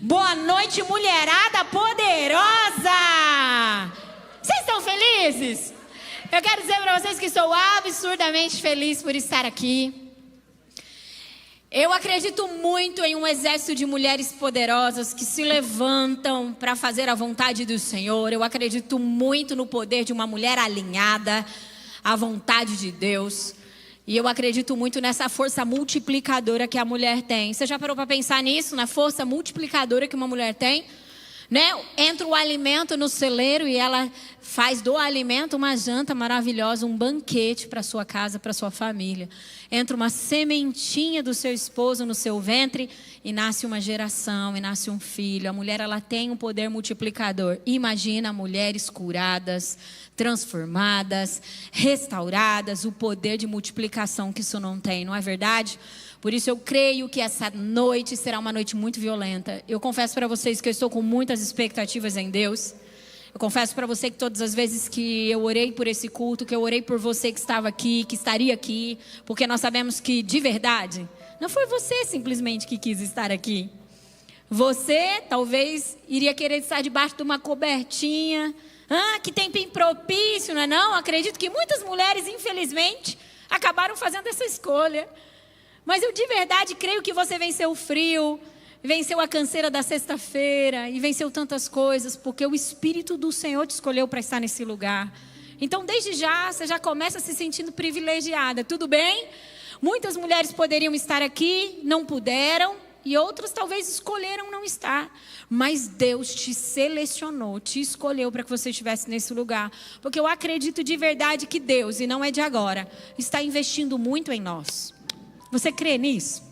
Boa noite, mulherada poderosa! Vocês estão felizes? Eu quero dizer para vocês que estou absurdamente feliz por estar aqui. Eu acredito muito em um exército de mulheres poderosas que se levantam para fazer a vontade do Senhor. Eu acredito muito no poder de uma mulher alinhada à vontade de Deus. E eu acredito muito nessa força multiplicadora que a mulher tem. Você já parou para pensar nisso? Na força multiplicadora que uma mulher tem? Né? Entra o alimento no celeiro e ela faz do alimento uma janta maravilhosa, um banquete para sua casa, para sua família. Entra uma sementinha do seu esposo no seu ventre e nasce uma geração, e nasce um filho. A mulher, ela tem um poder multiplicador. Imagina mulheres curadas, transformadas, restauradas, o poder de multiplicação que isso não tem, não é verdade? Por isso eu creio que essa noite será uma noite muito violenta. Eu confesso para vocês que eu estou com muitas expectativas em Deus. Eu confesso para você que todas as vezes que eu orei por esse culto, que eu orei por você que estava aqui, que estaria aqui, porque nós sabemos que de verdade, não foi você simplesmente que quis estar aqui. Você talvez iria querer estar debaixo de uma cobertinha. Que tempinho propício, não é não? Acredito que muitas mulheres, infelizmente, acabaram fazendo essa escolha. Mas eu de verdade creio que você venceu o frio, venceu a canseira da sexta-feira e venceu tantas coisas, porque o Espírito do Senhor te escolheu para estar nesse lugar. Então, desde já, você já começa se sentindo privilegiada, tudo bem? Muitas mulheres poderiam estar aqui, não puderam, e outras talvez escolheram não estar. Mas Deus te selecionou, te escolheu para que você estivesse nesse lugar. Porque eu acredito de verdade que Deus, e não é de agora, está investindo muito em nós. Você crê nisso?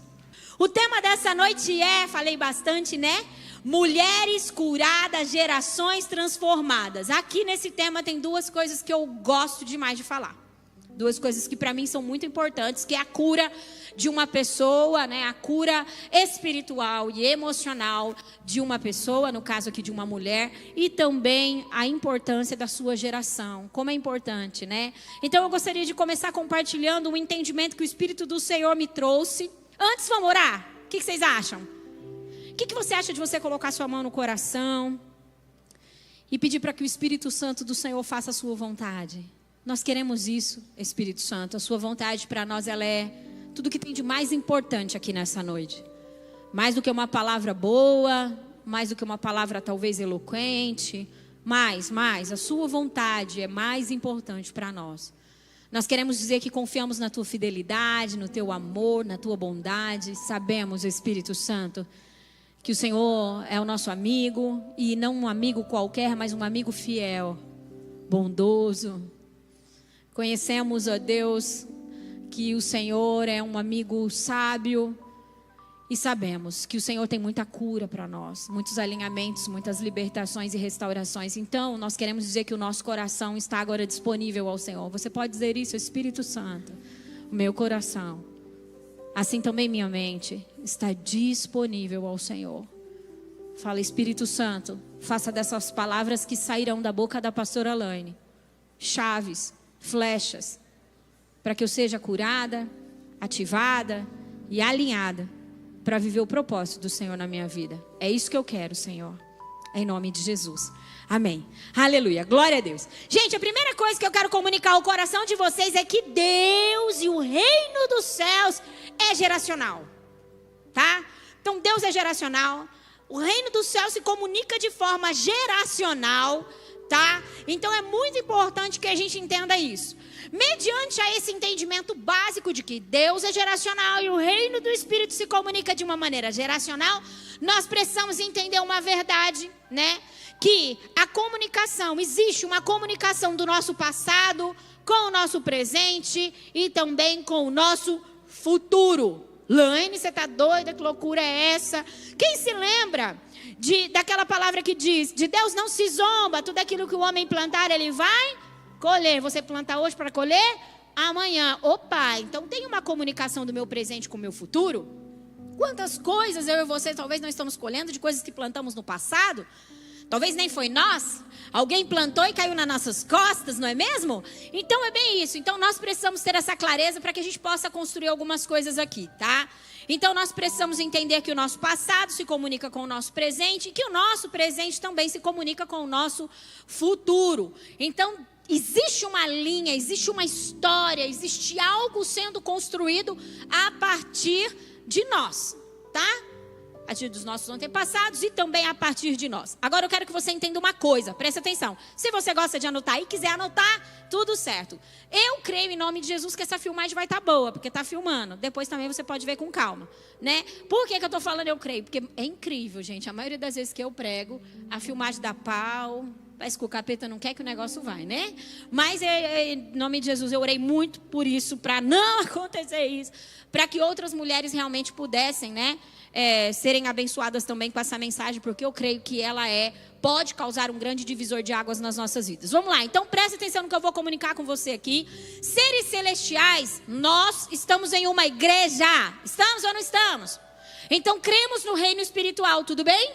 O tema dessa noite falei bastante, né? Mulheres curadas, gerações transformadas. Aqui nesse tema tem duas coisas que eu gosto demais de falar. Duas coisas que para mim são muito importantes, que é a cura de uma pessoa, né? A cura espiritual e emocional de uma pessoa, no caso aqui de uma mulher, e também a importância da sua geração, como é importante, né? Então eu gostaria de começar compartilhando um entendimento que o Espírito do Senhor me trouxe. Antes, vamos orar? O que vocês acham? O que você acha de você colocar sua mão no coração e pedir para que o Espírito Santo do Senhor faça a sua vontade? Nós queremos isso, Espírito Santo. A sua vontade para nós, ela é tudo que tem de mais importante aqui nessa noite. Mais do que uma palavra boa, mais do que uma palavra talvez eloquente. Mais, a sua vontade é mais importante para nós. Nós queremos dizer que confiamos na tua fidelidade, no teu amor, na tua bondade. Sabemos, Espírito Santo, que o Senhor é o nosso amigo, e não um amigo qualquer, mas um amigo fiel, bondoso. Conhecemos, ó Deus, que o Senhor é um amigo sábio, e sabemos que o Senhor tem muita cura para nós, muitos alinhamentos, muitas libertações e restaurações. Então, nós queremos dizer que o nosso coração está agora disponível ao Senhor. Você pode dizer isso, Espírito Santo? O meu coração, assim também minha mente, está disponível ao Senhor. Fala, Espírito Santo, faça dessas palavras que sairão da boca da pastora Laine chaves, flechas, para que eu seja curada, ativada e alinhada para viver o propósito do Senhor na minha vida. É isso que eu quero, Senhor, em nome de Jesus. Amém. Aleluia. Glória a Deus. Gente, a primeira coisa que eu quero comunicar ao coração de vocês é que Deus e o reino dos céus é geracional, tá? Então Deus é geracional. O reino dos céus se comunica de forma geracional, tá? Então é muito importante que a gente entenda isso. Mediante a esse entendimento básico de que Deus é geracional e o reino do Espírito se comunica de uma maneira geracional, nós precisamos entender uma verdade, né? Que a comunicação, existe uma comunicação do nosso passado com o nosso presente e também com o nosso futuro. Laine, você está doida? Que loucura é essa? Quem se lembra daquela palavra que diz: de Deus não se zomba, tudo aquilo que o homem plantar, ele vai colher. Você planta hoje para colher amanhã. Opa, então tem uma comunicação do meu presente com o meu futuro? Quantas coisas eu e você talvez não estamos colhendo de coisas que plantamos no passado? Talvez nem foi nós. Alguém plantou e caiu nas nossas costas, não é mesmo? Então é bem isso. Então nós precisamos ter essa clareza para que a gente possa construir algumas coisas aqui, tá? Então nós precisamos entender que o nosso passado se comunica com o nosso presente e que o nosso presente também se comunica com o nosso futuro. Então existe uma linha, existe uma história, existe algo sendo construído a partir de nós, tá? A partir dos nossos antepassados e também a partir de nós. Agora eu quero que você entenda uma coisa, preste atenção. Se você gosta de anotar e quiser anotar, tudo certo. Eu creio em nome de Jesus que essa filmagem vai estar boa, porque está filmando. Depois também você pode ver com calma, né? Por que eu estou falando eu creio? Porque é incrível, gente. A maioria das vezes que eu prego, a filmagem dá pau. Parece que o capeta não quer que o negócio vai, né? Mas em nome de Jesus eu orei muito por isso, para não acontecer isso. Para que outras mulheres realmente pudessem, né? Serem abençoadas também com essa mensagem, porque eu creio que ela pode causar um grande divisor de águas nas nossas vidas. Vamos lá, então preste atenção no que eu vou comunicar com você aqui. Seres celestiais, nós estamos em uma igreja. Estamos ou não estamos? Então cremos no reino espiritual, tudo bem?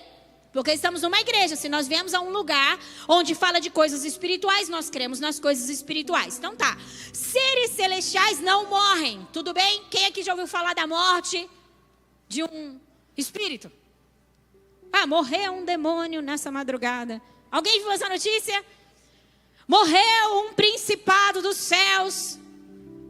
Porque estamos numa igreja. Se nós viemos a um lugar onde fala de coisas espirituais, nós cremos nas coisas espirituais. Então tá, seres celestiais não morrem, tudo bem? Quem aqui já ouviu falar da morte de um espírito? Morreu um demônio nessa madrugada. Alguém viu essa notícia? Morreu um principado dos céus.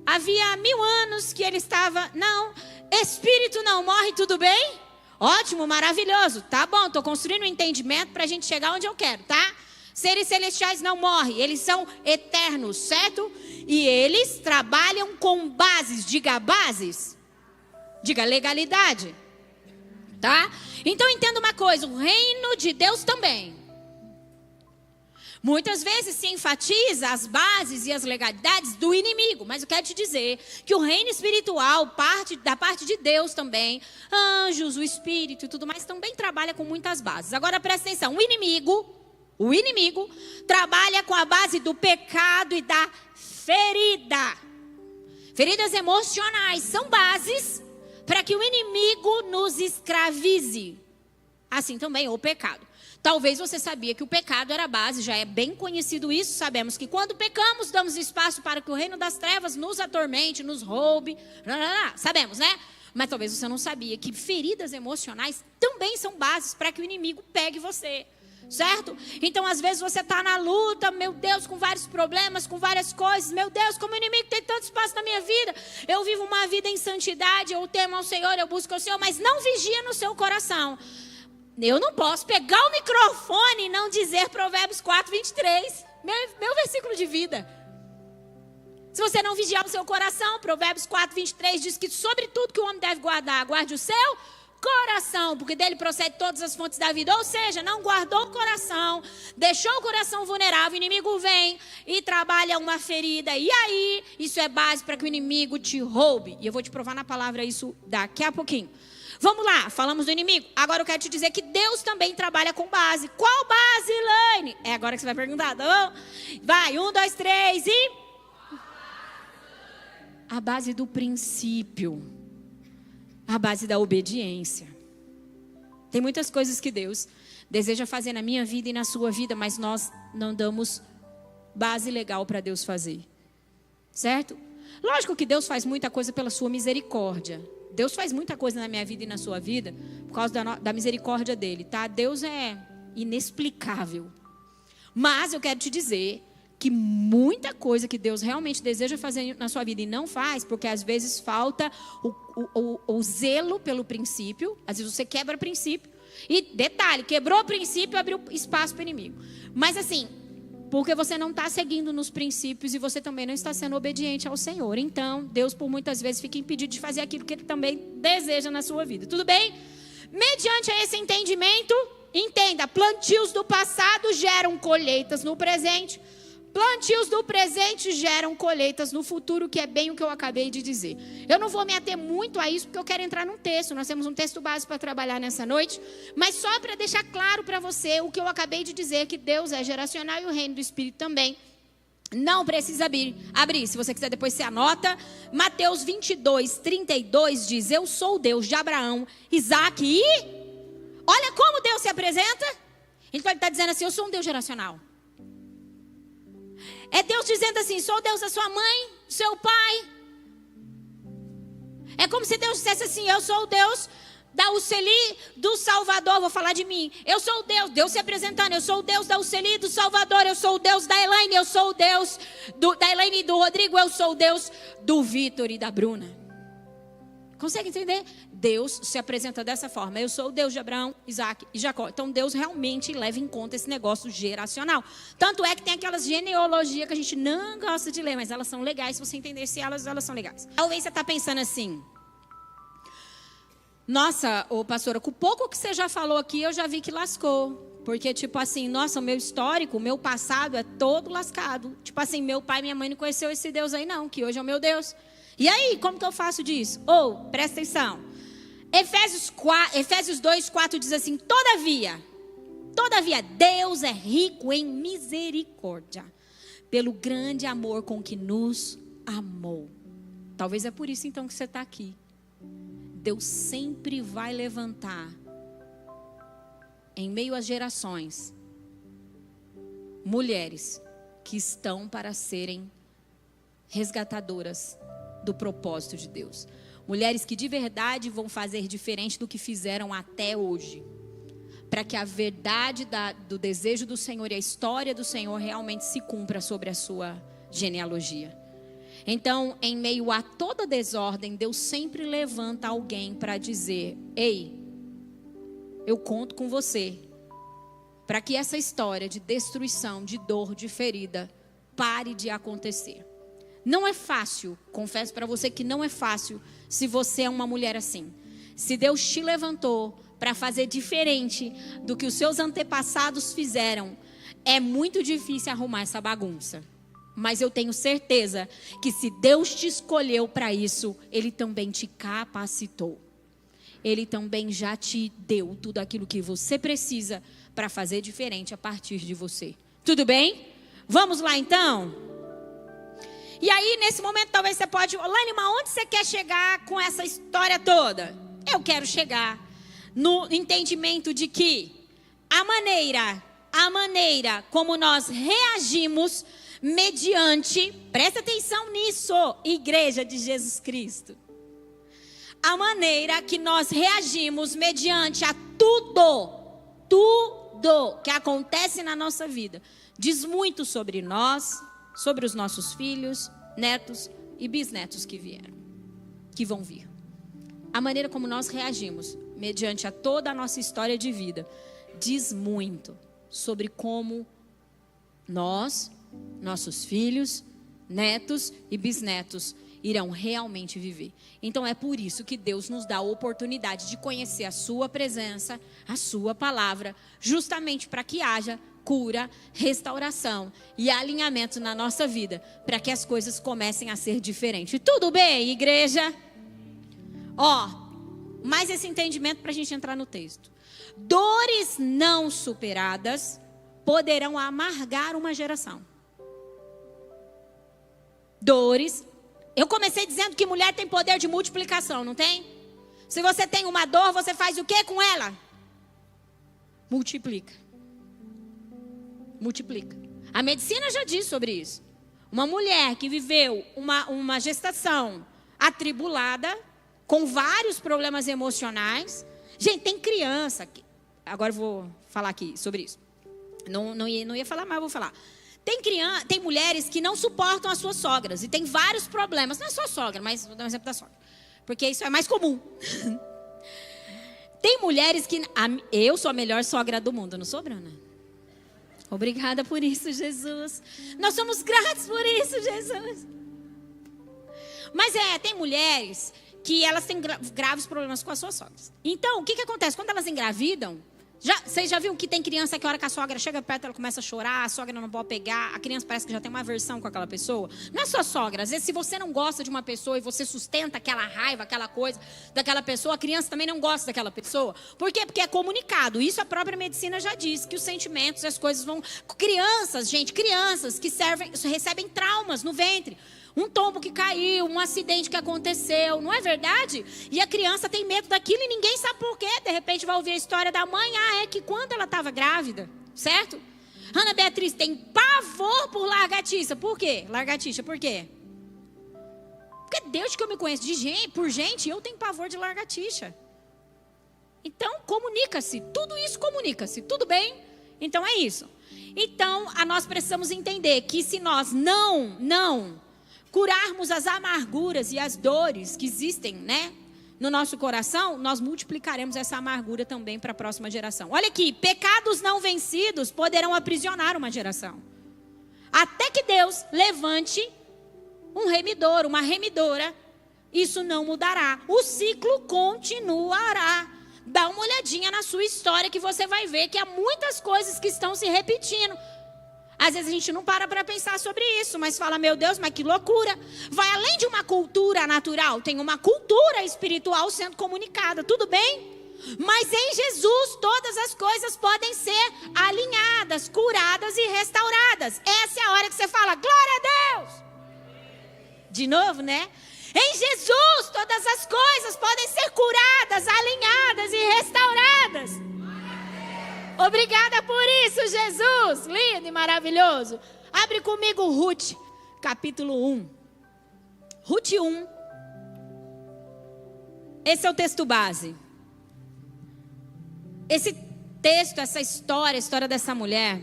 Havia 1000 anos que ele estava... Não, espírito não morre, tudo bem? Ótimo, maravilhoso. Tá bom, estou construindo um entendimento para a gente chegar onde eu quero, tá? Seres celestiais não morrem, eles são eternos, certo? E eles trabalham com bases, diga bases. Diga legalidade. Tá? Então entenda uma coisa, o reino de Deus também. Muitas vezes se enfatiza as bases e as legalidades do inimigo. Mas eu quero te dizer que o reino espiritual, da parte de Deus também, anjos, o espírito e tudo mais, também trabalha com muitas bases. Agora presta atenção, o inimigo trabalha com a base do pecado e da ferida. Feridas emocionais são bases para que o inimigo nos escravize. Assim também o pecado. Talvez você sabia que o pecado era a base, já é bem conhecido isso. Sabemos que quando pecamos, damos espaço para que o reino das trevas nos atormente, nos roube. Sabemos, né? Mas talvez você não sabia que feridas emocionais também são bases para que o inimigo pegue você. Certo? Então às vezes você está na luta, meu Deus, com vários problemas, com várias coisas. Meu Deus, como o inimigo tem tanto espaço na minha vida. Eu vivo uma vida em santidade, eu temo ao Senhor, eu busco ao Senhor, mas não vigia no seu coração. Eu não posso pegar o microfone e não dizer Provérbios 4:23, meu versículo de vida. Se você não vigiar o seu coração, Provérbios 4:23 diz que sobre tudo que o homem deve guardar, guarde o seu coração, porque dele procede todas as fontes da vida. Ou seja, não guardou o coração, deixou o coração vulnerável, o inimigo vem e trabalha uma ferida. E aí, isso é base para que o inimigo te roube. E eu vou te provar na palavra isso daqui a pouquinho. Vamos lá, falamos do inimigo. Agora eu quero te dizer que Deus também trabalha com base. Qual base, Elaine? É agora que você vai perguntar, tá bom? Vai, 1, 2, 3 e... A base do princípio. A base da obediência. Tem muitas coisas que Deus deseja fazer na minha vida e na sua vida, mas nós não damos base legal para Deus fazer. Certo? Lógico que Deus faz muita coisa pela sua misericórdia. Deus faz muita coisa na minha vida e na sua vida por causa da misericórdia dele, tá? Deus é inexplicável. Mas eu quero te dizer que muita coisa que Deus realmente deseja fazer na sua vida e não faz, porque às vezes falta o zelo pelo princípio. Às vezes você quebra o princípio. E detalhe, quebrou o princípio, abriu espaço para o inimigo. Mas assim, porque você não está seguindo nos princípios e você também não está sendo obediente ao Senhor. Então, Deus por muitas vezes fica impedido de fazer aquilo que Ele também deseja na sua vida. Tudo bem? Mediante esse entendimento, entenda, plantios do passado geram colheitas no presente. Plantios do presente geram colheitas no futuro, que é bem o que eu acabei de dizer. Eu não vou me ater muito a isso, porque eu quero entrar num texto. Nós temos um texto básico para trabalhar nessa noite. Mas só para deixar claro para você o que eu acabei de dizer, que Deus é geracional e o reino do Espírito também. Não precisa abrir. Se você quiser depois você anota. Mateus 22:32 diz: eu sou o Deus de Abraão, Isaque e... Olha como Deus se apresenta. Então ele está dizendo assim, eu sou um Deus geracional. É Deus dizendo assim, sou o Deus da sua mãe, do seu pai. É como se Deus dissesse assim, eu sou o Deus da Uceli, do Salvador, vou falar de mim. Eu sou o Deus, Deus se apresentando, eu sou o Deus da Uceli, do Salvador, eu sou o Deus da Elaine, eu sou o Deus da Elaine e do Rodrigo, eu sou o Deus do Vitor e da Bruna. Consegue entender? Deus se apresenta dessa forma. Eu sou o Deus de Abraão, Isaac e Jacó. Então Deus realmente leva em conta esse negócio geracional. Tanto é que tem aquelas genealogias que a gente não gosta de ler, mas elas são legais se você entender se elas são legais. Talvez você está pensando assim, nossa, ô pastora, com o pouco que você já falou aqui, eu já vi que lascou. Porque tipo assim, nossa, o meu histórico, o meu passado é todo lascado. Tipo assim, meu pai e minha mãe não conheceu esse Deus aí não, que hoje é o meu Deus. E aí, como que eu faço disso? Presta atenção. Efésios 2:4 diz assim, todavia, Deus é rico em misericórdia, pelo grande amor com que nos amou. Talvez é por isso então que você está aqui. Deus sempre vai levantar, em meio às gerações, mulheres que estão para serem resgatadoras do propósito de Deus. Mulheres que de verdade vão fazer diferente do que fizeram até hoje. Para que a verdade do desejo do Senhor e a história do Senhor realmente se cumpra sobre a sua genealogia. Então, em meio a toda desordem, Deus sempre levanta alguém para dizer, ei, eu conto com você. Para que essa história de destruição, de dor, de ferida, pare de acontecer. Não é fácil, confesso para você que não é fácil se você é uma mulher assim. Se Deus te levantou para fazer diferente do que os seus antepassados fizeram, é muito difícil arrumar essa bagunça. Mas eu tenho certeza que se Deus te escolheu para isso, Ele também te capacitou. Ele também já te deu tudo aquilo que você precisa para fazer diferente a partir de você. Tudo bem? Vamos lá então? E aí, nesse momento, talvez você pode... Laine, mas onde você quer chegar com essa história toda? Eu quero chegar no entendimento de que a maneira como nós reagimos mediante... Presta atenção nisso, Igreja de Jesus Cristo. A maneira que nós reagimos mediante a tudo que acontece na nossa vida, diz muito sobre nós, sobre os nossos filhos, netos e bisnetos que vão vir. A maneira como nós reagimos mediante a toda a nossa história de vida diz muito sobre como nós, nossos filhos, netos e bisnetos irão realmente viver. Então é por isso que Deus nos dá a oportunidade de conhecer a sua presença, a sua palavra, justamente para que haja cura, restauração e alinhamento na nossa vida, para que as coisas comecem a ser diferentes. Tudo bem, igreja? Mais esse entendimento para a gente entrar no texto. Dores não superadas poderão amargar uma geração. Dores. Eu comecei dizendo que mulher tem poder de multiplicação, não tem? Se você tem uma dor, você faz o que com ela? Multiplica. A medicina já diz sobre isso. Uma mulher que viveu uma gestação atribulada, com vários problemas emocionais. Gente, tem criança. Agora eu vou falar aqui sobre isso. Não ia falar, mas eu vou falar. Tem mulheres que não suportam as suas sogras. E tem vários problemas. Não é só sogra, mas vou dar um exemplo da sogra. Porque isso é mais comum. Tem mulheres que... Eu sou a melhor sogra do mundo, não sou, Bruna? Obrigada por isso, Jesus. Nós somos gratos por isso, Jesus. Mas tem mulheres que elas têm graves problemas com as suas sogras. Então, o que acontece? Quando elas engravidam, vocês já viram que tem criança que a hora que a sogra chega perto, ela começa a chorar, a sogra não pode pegar, a criança parece que já tem uma aversão com aquela pessoa? Não é só sogra, às vezes se você não gosta de uma pessoa e você sustenta aquela raiva, aquela coisa daquela pessoa, a criança também não gosta daquela pessoa. Por quê? Porque é comunicado. Isso a própria medicina já diz, que os sentimentos, as coisas vão... Crianças que recebem traumas no ventre. Um tombo que caiu, um acidente que aconteceu, não é verdade? E a criança tem medo daquilo e ninguém sabe por quê. De repente vai ouvir a história da mãe. É que quando ela estava grávida, certo? Ana Beatriz tem pavor por lagartixa. Por quê? Lagartixa, por quê? Porque desde que eu me conheço por gente, eu tenho pavor de lagartixa. Então, comunica-se. Tudo isso comunica-se. Tudo bem? Então, é isso. Então, nós precisamos entender que se nós não curarmos as amarguras e as dores que existem, né, no nosso coração, nós multiplicaremos essa amargura também para a próxima geração. Olha aqui, pecados não vencidos poderão aprisionar uma geração. Até que Deus levante um remidor, uma remidora, isso não mudará. O ciclo continuará. Dá uma olhadinha na sua história que você vai ver que há muitas coisas que estão se repetindo. Às vezes a gente não para pensar sobre isso, mas fala, meu Deus, mas que loucura. Vai além de uma cultura natural, tem uma cultura espiritual sendo comunicada, tudo bem? Mas em Jesus todas as coisas podem ser alinhadas, curadas e restauradas. Essa é a hora que você fala, glória a Deus. De novo, né? Em Jesus todas as coisas podem ser curadas, alinhadas e restauradas. Obrigada por isso, Jesus. Lindo e maravilhoso. Abre comigo Ruth, capítulo 1. Ruth 1. Esse é o texto base. Esse texto, essa história, a história dessa mulher,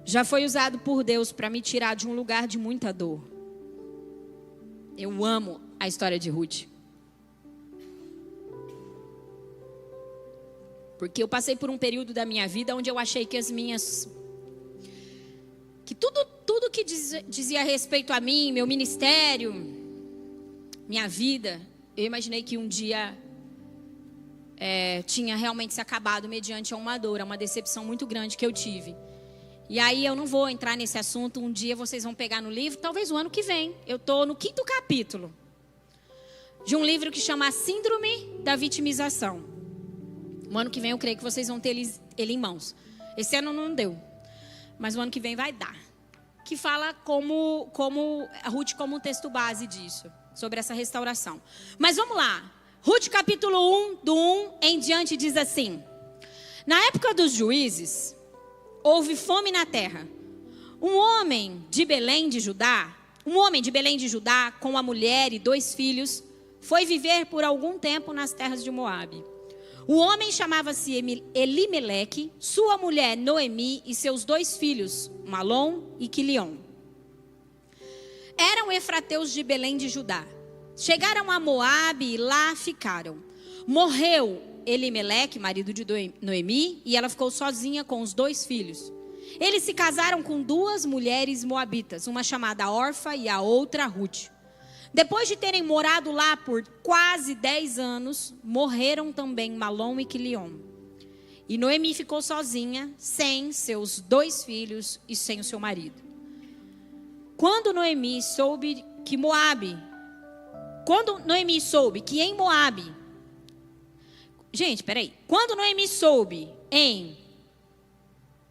já foi usado por Deus para me tirar de um lugar de muita dor. Eu amo a história de Ruth. Porque eu passei por um período da minha vida onde eu achei que que tudo que dizia respeito a mim, meu ministério, minha vida, eu imaginei que um dia tinha realmente se acabado mediante uma dor, uma decepção muito grande que eu tive. E aí eu não vou entrar nesse assunto, um dia vocês vão pegar no livro, talvez o ano que vem. Eu estou no 5º capítulo de um livro que chama Síndrome da Vitimização. O ano que vem eu creio que vocês vão ter ele em mãos. Esse ano não deu, mas o ano que vem vai dar. Que fala como a Ruth como um texto base disso, sobre essa restauração. Mas vamos lá. Ruth capítulo 1, do 1 em diante diz assim. Na época dos juízes, houve fome na terra. Um homem de Belém de Judá, com uma mulher e 2 filhos, foi viver por algum tempo nas terras de Moabe. O homem chamava-se Elimeleque, sua mulher Noemi e seus 2 filhos, Malom e Quilion. Eram efrateus de Belém de Judá. Chegaram a Moabe e lá ficaram. Morreu Elimeleque, marido de Noemi, e ela ficou sozinha com os 2 filhos. Eles se casaram com 2 mulheres moabitas, uma chamada Orfa e a outra Ruth. Depois de terem morado lá por quase 10 anos, morreram também Malom e Quilion. E Noemi ficou sozinha, sem seus 2 filhos e sem o seu marido. Quando Noemi soube que em Moabe... Gente, peraí. Quando Noemi soube em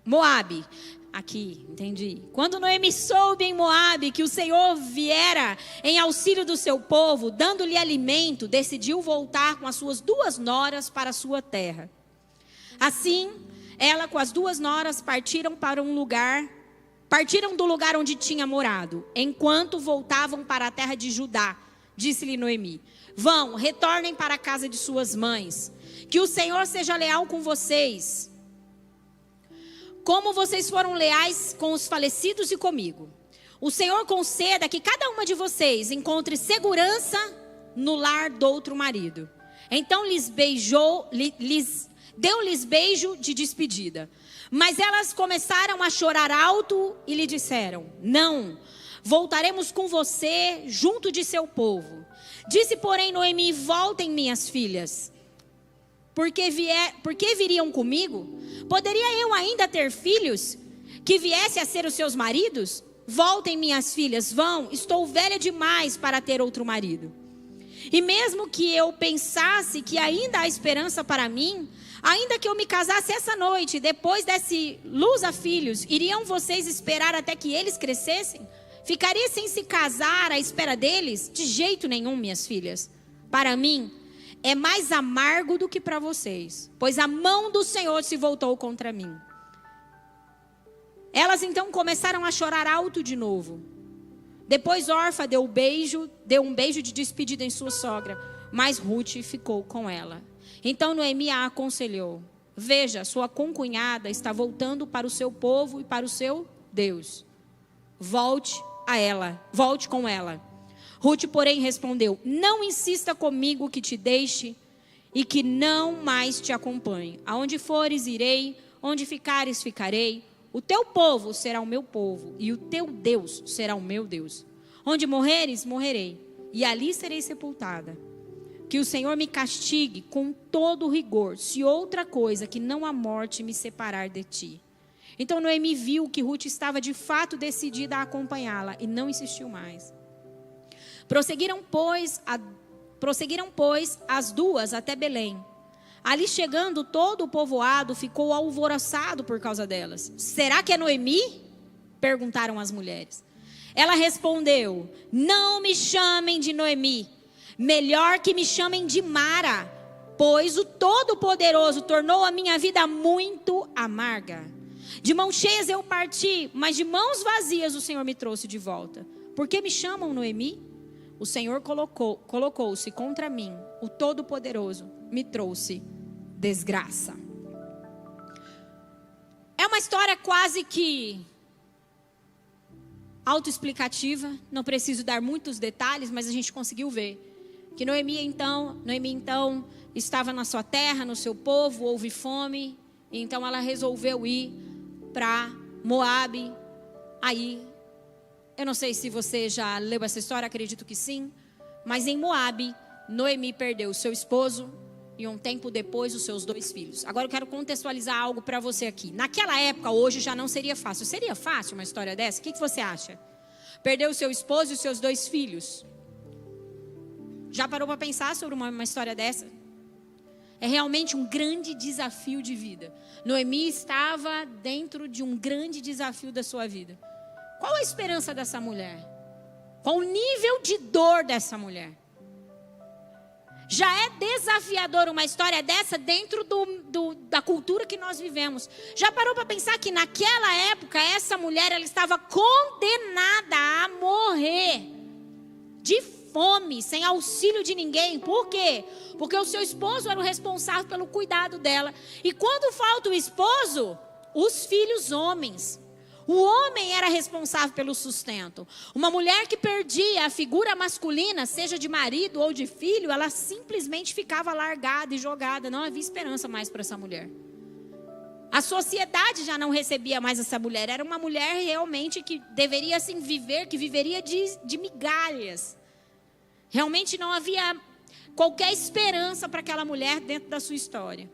Moabe... Aqui, entendi. Quando Noemi soube em Moabe que o Senhor viera em auxílio do seu povo, dando-lhe alimento, decidiu voltar com as suas 2 noras para a sua terra. Assim, ela com as 2 noras partiram do lugar onde tinha morado. Enquanto voltavam para a terra de Judá, disse-lhe Noemi: vão, retornem para a casa de suas mães. Que o Senhor seja leal com vocês, como vocês foram leais com os falecidos e comigo. O Senhor conceda que cada uma de vocês encontre segurança no lar do outro marido. Então deu-lhes beijo de despedida. Mas elas começaram a chorar alto e lhe disseram: não, voltaremos com você junto de seu povo. Disse, porém, Noemi: voltem, minhas filhas. Porque viriam comigo? Poderia eu ainda ter filhos que viessem a ser os seus maridos? Voltem, minhas filhas, vão, estou velha demais para ter outro marido. E mesmo que eu pensasse que ainda há esperança para mim, ainda que eu me casasse essa noite, depois desse luz a filhos, iriam vocês esperar até que eles crescessem? Ficaria sem se casar à espera deles? De jeito nenhum, minhas filhas. Para mim, é mais amargo do que para vocês, pois a mão do Senhor se voltou contra mim. Elas então começaram a chorar alto de novo. Depois Orfa deu um beijo de despedida em sua sogra, mas Ruth ficou com ela. Então Noemi a aconselhou: veja, sua concunhada está voltando para o seu povo e para o seu Deus. Volte com ela. Ruth, porém, respondeu: não insista comigo que te deixe e que não mais te acompanhe. Aonde fores, irei, onde ficares, ficarei. O teu povo será o meu povo, e o teu Deus será o meu Deus. Onde morreres, morrerei, e ali serei sepultada. Que o Senhor me castigue com todo rigor, se outra coisa que não a morte me separar de ti. Então Noemi viu que Ruth estava de fato decidida a acompanhá-la, e não insistiu mais. Prosseguiram, pois, as duas até Belém. Ali chegando, todo o povoado ficou alvoroçado por causa delas. Será que é Noemi? Perguntaram as mulheres. Ela respondeu: não me chamem de Noemi, melhor que me chamem de Mara, pois o Todo-Poderoso tornou a minha vida muito amarga. De mãos cheias eu parti, mas de mãos vazias o Senhor me trouxe de volta. Por que me chamam Noemi? O Senhor colocou-se contra mim, o Todo-Poderoso me trouxe desgraça. É uma história quase que autoexplicativa, não preciso dar muitos detalhes, mas a gente conseguiu ver que Noemi então estava na sua terra, no seu povo, houve fome, e então ela resolveu ir para Moabe. Aí, eu não sei se você já leu essa história, acredito que sim, mas em Moabe, Noemi perdeu o seu esposo e um tempo depois os seus 2 filhos. Agora eu quero contextualizar algo para você aqui. Naquela época, hoje já não seria fácil. Seria fácil uma história dessa? O que você acha? Perdeu o seu esposo e os seus 2 filhos. Já parou para pensar sobre uma história dessa? É realmente um grande desafio de vida. Noemi estava dentro de um grande desafio da sua vida. Qual a esperança dessa mulher? Qual o nível de dor dessa mulher? Já é desafiador uma história dessa dentro da cultura que nós vivemos. Já parou para pensar que naquela época essa mulher ela estava condenada a morrer de fome, sem auxílio de ninguém? Por quê? Porque o seu esposo era o responsável pelo cuidado dela. E quando falta o esposo, os filhos homens. O homem era responsável pelo sustento. Uma mulher que perdia a figura masculina, seja de marido ou de filho, ela simplesmente ficava largada e jogada. Não havia esperança mais para essa mulher. A sociedade já não recebia mais essa mulher. Era uma mulher realmente que deveria assim viver, que viveria de migalhas. Realmente não havia qualquer esperança para aquela mulher dentro da sua história.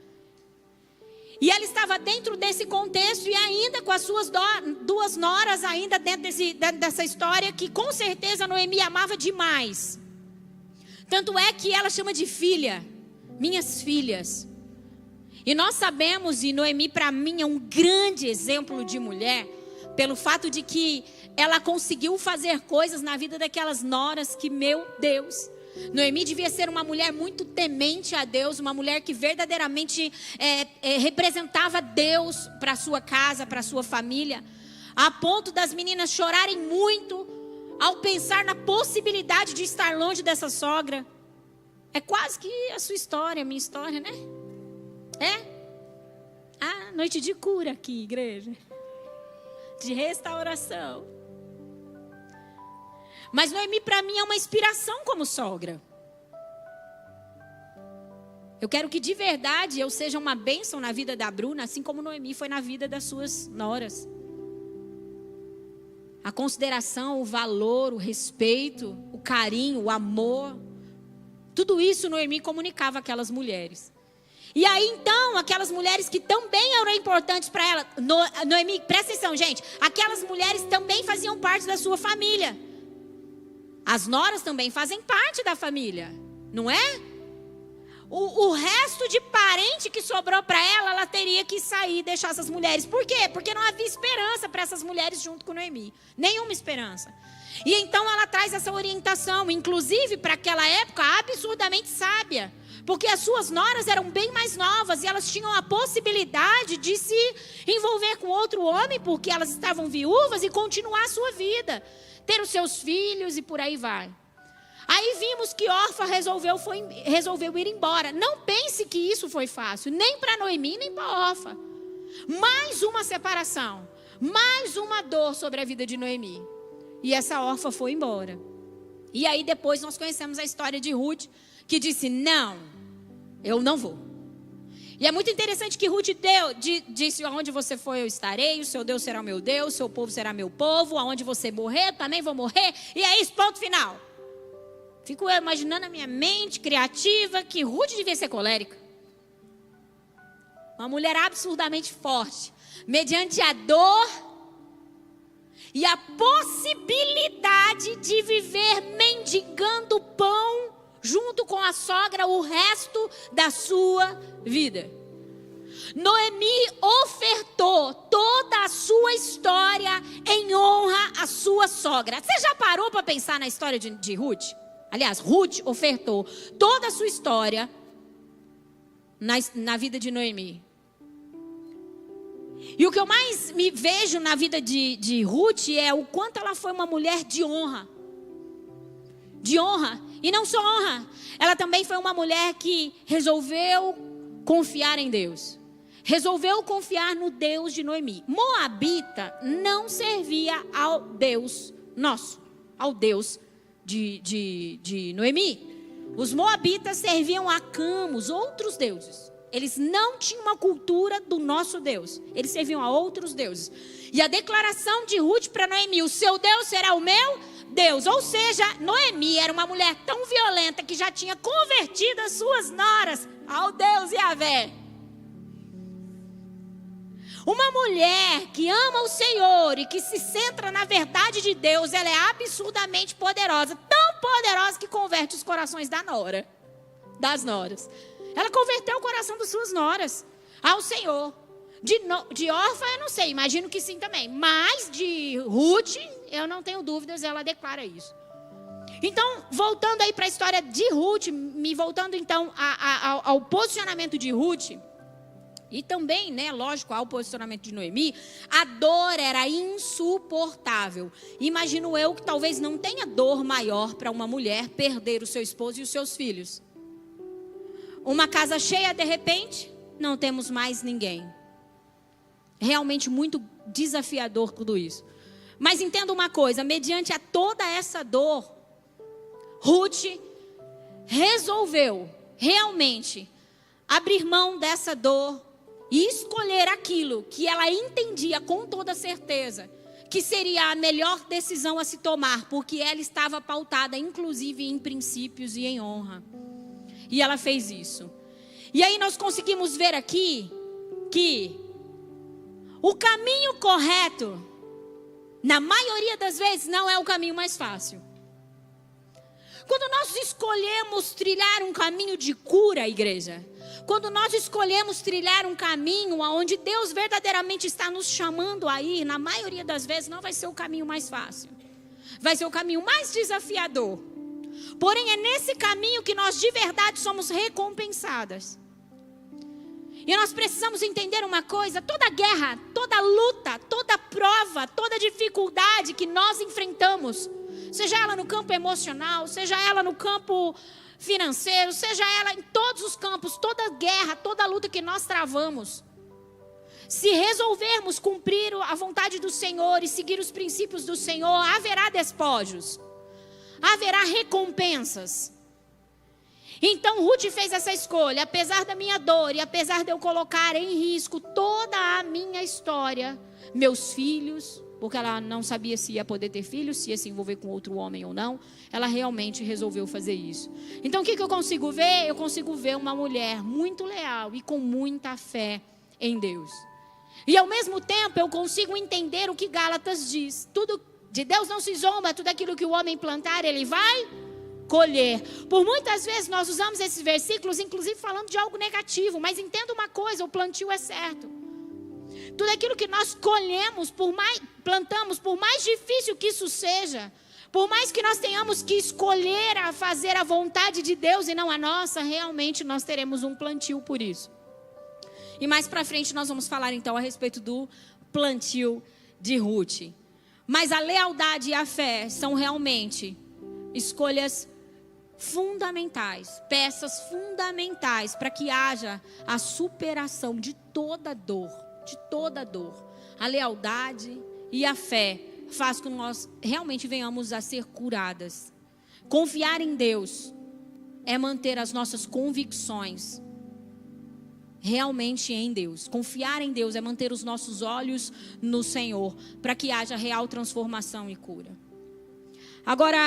E ela estava dentro desse contexto e ainda com as suas 2 noras ainda dentro dessa história que com certeza Noemi amava demais. Tanto é que ela chama de filha, minhas filhas. E nós sabemos, e Noemi para mim é um grande exemplo de mulher, pelo fato de que ela conseguiu fazer coisas na vida daquelas noras que, meu Deus... Noemi devia ser uma mulher muito temente a Deus, uma mulher que verdadeiramente representava Deus para a sua casa, para a sua família, a ponto das meninas chorarem muito ao pensar na possibilidade de estar longe dessa sogra. É quase que a sua história, a minha história, né? Noite de cura aqui, igreja, de restauração. Mas Noemi para mim é uma inspiração como sogra. Eu quero que de verdade eu seja uma bênção na vida da Bruna, assim como Noemi foi na vida das suas noras. A consideração, o valor, o respeito, o carinho, o amor. Tudo isso Noemi comunicava àquelas mulheres. E aí então, aquelas mulheres que também eram importantes para ela. Noemi, presta atenção gente. Aquelas mulheres também faziam parte da sua família. As noras também fazem parte da família. não é? O resto de parente que sobrou para ela teria que sair e deixar essas mulheres. Por quê? Porque não havia esperança para essas mulheres junto com Noemi. Nenhuma esperança. E então ela traz essa orientação, inclusive para aquela época absurdamente sábia. Porque as suas noras eram bem mais novas e elas tinham a possibilidade de se envolver com outro homem, porque elas estavam viúvas, e continuar a sua vida. Ter os seus filhos e por aí vai. Aí vimos que Orfa resolveu ir embora. Não pense que isso foi fácil, nem para Noemi, nem para Orfa. Mais uma separação, mais uma dor sobre a vida de Noemi. E essa Orfa foi embora. E aí depois nós conhecemos a história de Ruth, que disse: não, eu não vou. E é muito interessante que Ruth disse: aonde você for eu estarei, o seu Deus será o meu Deus, o seu povo será meu povo, aonde você morrer, eu também vou morrer. E é isso, ponto final. Fico imaginando a minha mente criativa que Ruth devia ser colérica. Uma mulher absurdamente forte, mediante a dor e a possibilidade de viver mendigando pão junto com a sogra o resto da sua vida. Noemi ofertou toda a sua história em honra à sua sogra. Você já parou para pensar na história de Ruth? Aliás, Ruth ofertou toda a sua história na vida de Noemi. E o que eu mais me vejo na vida de Ruth é o quanto ela foi uma mulher de honra. De honra. E não só honra. Ela também foi uma mulher que resolveu confiar em Deus. Resolveu confiar no Deus de Noemi. Moabita não servia ao Deus nosso, ao Deus de Noemi. Os moabitas serviam a Camus, outros deuses. Eles não tinham uma cultura do nosso Deus. Eles serviam a outros deuses. E a declaração de Ruth para Noemi: o seu Deus será o meu Deus. Ou seja, Noemi era uma mulher tão violenta que já tinha convertido as suas noras ao Deus Yahvé. Uma mulher que ama o Senhor e que se centra na verdade de Deus, ela é absurdamente poderosa. Tão poderosa que converte os corações das noras. Ela converteu o coração das suas noras ao Senhor. De Orfa eu não sei, imagino que sim também. Mas de Ruth, eu não tenho dúvidas, ela declara isso. Então, voltando aí para a história de Ruth, voltando então ao posicionamento de Ruth... E também, né, lógico, ao posicionamento de Noemi, a dor era insuportável. Imagino eu que talvez não tenha dor maior para uma mulher perder o seu esposo e os seus filhos. Uma casa cheia, de repente, não temos mais ninguém. Realmente muito desafiador tudo isso. Mas entenda uma coisa, mediante a toda essa dor, Ruth resolveu realmente abrir mão dessa dor e escolher aquilo que ela entendia com toda certeza que seria a melhor decisão a se tomar, porque ela estava pautada inclusive em princípios e em honra. E ela fez isso. E aí nós conseguimos ver aqui que o caminho correto, na maioria das vezes, não é o caminho mais fácil. Quando nós escolhemos trilhar um caminho de cura, igreja, quando nós escolhemos trilhar um caminho onde Deus verdadeiramente está nos chamando a ir, na maioria das vezes não vai ser o caminho mais fácil. Vai ser o caminho mais desafiador. Porém, é nesse caminho que nós de verdade somos recompensadas. E nós precisamos entender uma coisa: toda guerra, toda luta, toda prova, toda dificuldade que nós enfrentamos, seja ela no campo emocional, seja ela no campo financeiro, seja ela em todos os campos, toda guerra, toda luta que nós travamos, se resolvermos cumprir a vontade do Senhor e seguir os princípios do Senhor, haverá despojos, haverá recompensas. Então Ruth fez essa escolha, apesar da minha dor e apesar de eu colocar em risco toda a minha história, meus filhos, porque ela não sabia se ia poder ter filhos, se ia se envolver com outro homem ou não, ela realmente resolveu fazer isso. Então o que eu consigo ver? Eu consigo ver uma mulher muito leal e com muita fé em Deus. E ao mesmo tempo eu consigo entender o que Gálatas diz: tudo de Deus não se zomba, tudo aquilo que o homem plantar ele vai colher. Por muitas vezes nós usamos esses versículos, inclusive falando de algo negativo, mas entenda uma coisa, o plantio é certo. Tudo aquilo que nós colhemos, plantamos, por mais difícil que isso seja, por mais que nós tenhamos que escolher a fazer a vontade de Deus e não a nossa, realmente nós teremos um plantio por isso. E mais para frente nós vamos falar então a respeito do plantio de Ruth. Mas a lealdade e a fé são realmente escolhas fundamentais, peças fundamentais para que haja a superação de toda dor, de toda dor. A lealdade e a fé faz com que nós realmente venhamos a ser curadas. Confiar em Deus é manter as nossas convicções realmente em Deus. Confiar em Deus é manter os nossos olhos no Senhor, para que haja real transformação e cura. Agora,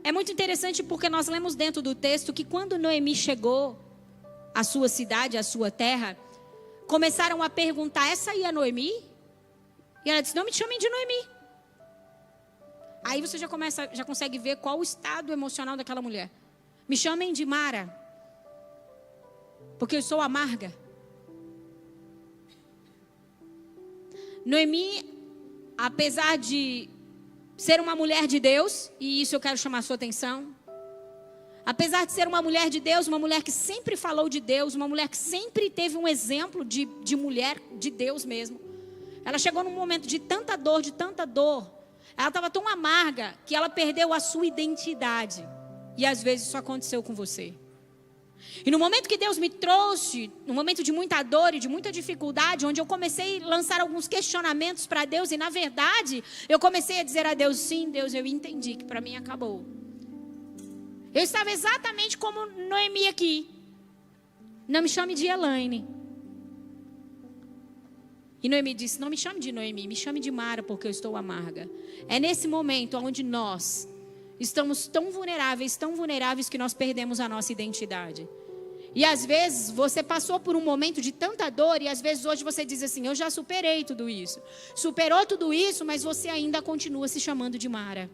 é muito interessante porque nós lemos dentro do texto que quando Noemi chegou à sua cidade, à sua terra, começaram a perguntar: essa aí é Noemi? E ela disse: não me chamem de Noemi. Aí você já consegue ver qual o estado emocional daquela mulher. Me chamem de Mara, porque eu sou amarga. Noemi, apesar de ser uma mulher de Deus, e isso eu quero chamar a sua atenção, apesar de ser uma mulher de Deus, uma mulher que sempre falou de Deus, uma mulher que sempre teve um exemplo de mulher de Deus mesmo, ela chegou num momento de tanta dor, ela estava tão amarga que ela perdeu a sua identidade. E às vezes isso aconteceu com você. E no momento que Deus me trouxe, no momento de muita dor e de muita dificuldade, onde eu comecei a lançar alguns questionamentos para Deus, e na verdade, eu comecei a dizer a Deus: sim, Deus, eu entendi que para mim acabou. Eu estava exatamente como Noemi aqui. Não me chame de Elaine. E Noemi disse: não me chame de Noemi, me chame de Mara, porque eu estou amarga. É nesse momento onde nós estamos tão vulneráveis que nós perdemos a nossa identidade. E às vezes você passou por um momento de tanta dor, e às vezes hoje você diz assim: eu já superei tudo isso. Superou tudo isso, mas você ainda continua se chamando de Mara.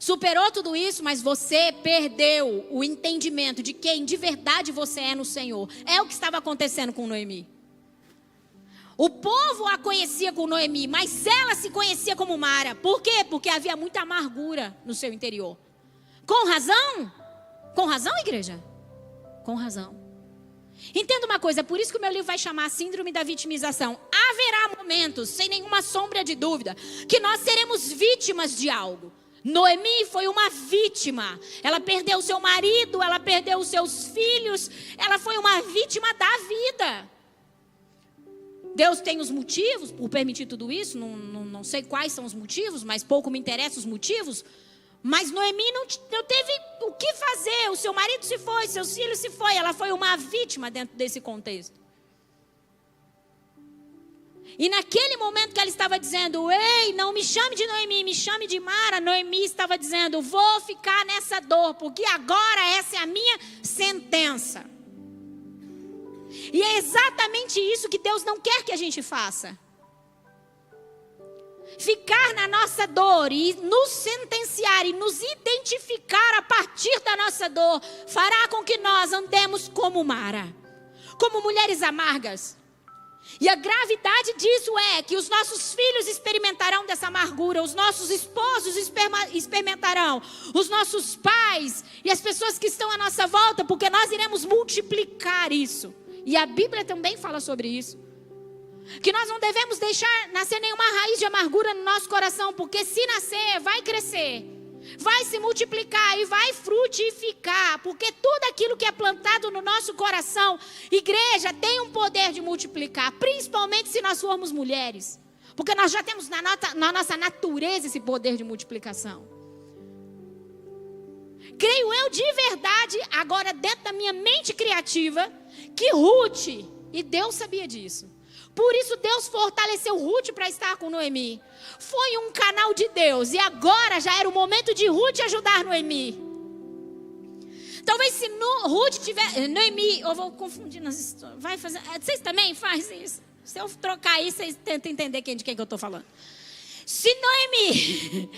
Superou tudo isso, mas você perdeu o entendimento de quem de verdade você é no Senhor. É o que estava acontecendo com Noemi. O povo a conhecia com Noemi, mas ela se conhecia como Mara. Por quê? Porque havia muita amargura no seu interior. Com razão? Com razão, igreja? Com razão. Entenda uma coisa, por isso que o meu livro vai chamar Síndrome da Vitimização. Haverá momentos, sem nenhuma sombra de dúvida, que nós seremos vítimas de algo. Noemi foi uma vítima. Ela perdeu seu marido, ela perdeu os seus filhos. Ela foi uma vítima da vida. Deus tem os motivos por permitir tudo isso. Não sei quais são os motivos, mas pouco me interessam os motivos. Mas Noemi não teve o que fazer. O seu marido se foi, seus filhos se foi. Ela foi uma vítima dentro desse contexto. E naquele momento que ela estava dizendo: ei, não me chame de Noemi, me chame de Mara, Noemi estava dizendo: vou ficar nessa dor, porque agora essa é a minha sentença. E é exatamente isso que Deus não quer que a gente faça. Ficar na nossa dor e nos sentenciar e nos identificar a partir da nossa dor fará com que nós andemos como Mara, como mulheres amargas. E a gravidade disso é que os nossos filhos experimentarão dessa amargura, os nossos esposos experimentarão, os nossos pais e as pessoas que estão à nossa volta, porque nós iremos multiplicar isso. E a Bíblia também fala sobre isso. Que nós não devemos deixar nascer nenhuma raiz de amargura no nosso coração, porque se nascer, vai crescer, vai se multiplicar e vai frutificar, porque tudo aquilo que é plantado no nosso coração, igreja, tem um poder de multiplicar, principalmente se nós formos mulheres, porque nós já temos na nossa natureza esse poder de multiplicação. Creio eu de verdade, agora dentro da minha mente criativa, que Ruth, e Deus sabia disso, por isso Deus fortaleceu Ruth para estar com Noemi. Foi um canal de Deus. E agora já era o momento de Ruth ajudar Noemi. Talvez se Ruth tiver... Noemi, eu vou confundir nas histórias. Vai fazer... Vocês também fazem isso? Se eu trocar isso, vocês tentam entender de quem que eu estou falando. Se Noemi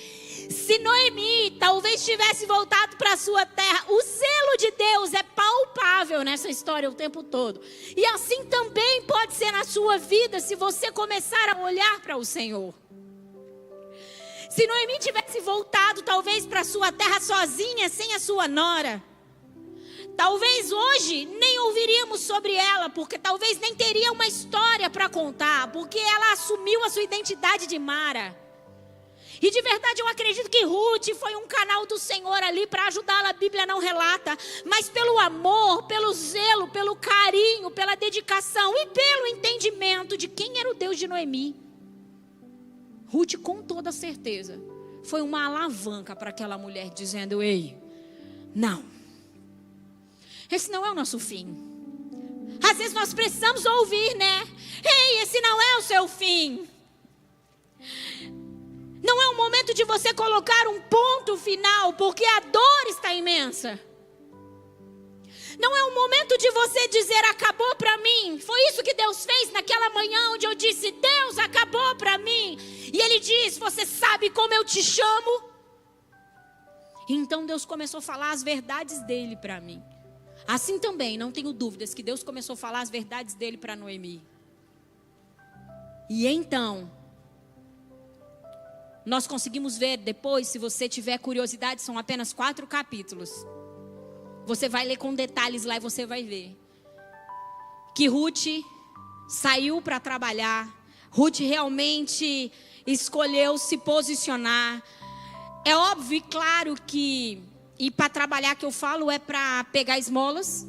Se Noemi talvez tivesse voltado para a sua terra, o selo de Deus é palpável nessa história o tempo todo. E assim também pode ser na sua vida, se você começar a olhar para o Senhor. Se Noemi tivesse voltado talvez para a sua terra sozinha, sem a sua nora, talvez hoje nem ouviríamos sobre ela, porque talvez nem teria uma história para contar, porque ela assumiu a sua identidade de Mara. E de verdade eu acredito que Ruth foi um canal do Senhor ali para ajudá-la. A Bíblia não relata, mas pelo amor, pelo zelo, pelo carinho, pela dedicação e pelo entendimento de quem era o Deus de Noemi, Ruth com toda certeza foi uma alavanca para aquela mulher, dizendo: ei, não, esse não é o nosso fim. Às vezes nós precisamos ouvir, né? Ei, esse não é o seu fim. Não é o momento de você colocar um ponto final, porque a dor está imensa. Não é o momento de você dizer: acabou para mim. Foi isso que Deus fez naquela manhã onde eu disse: Deus, acabou para mim. E Ele diz: você sabe como eu te chamo? E então Deus começou a falar as verdades dele para mim. Assim também, não tenho dúvidas que Deus começou a falar as verdades dele para Noemi. E então, nós conseguimos ver depois, se você tiver curiosidade, são apenas 4 capítulos. Você vai ler com detalhes lá e você vai ver que Ruth saiu para trabalhar. Ruth realmente escolheu se posicionar. É óbvio e claro que ir para trabalhar, que eu falo, é para pegar esmolas.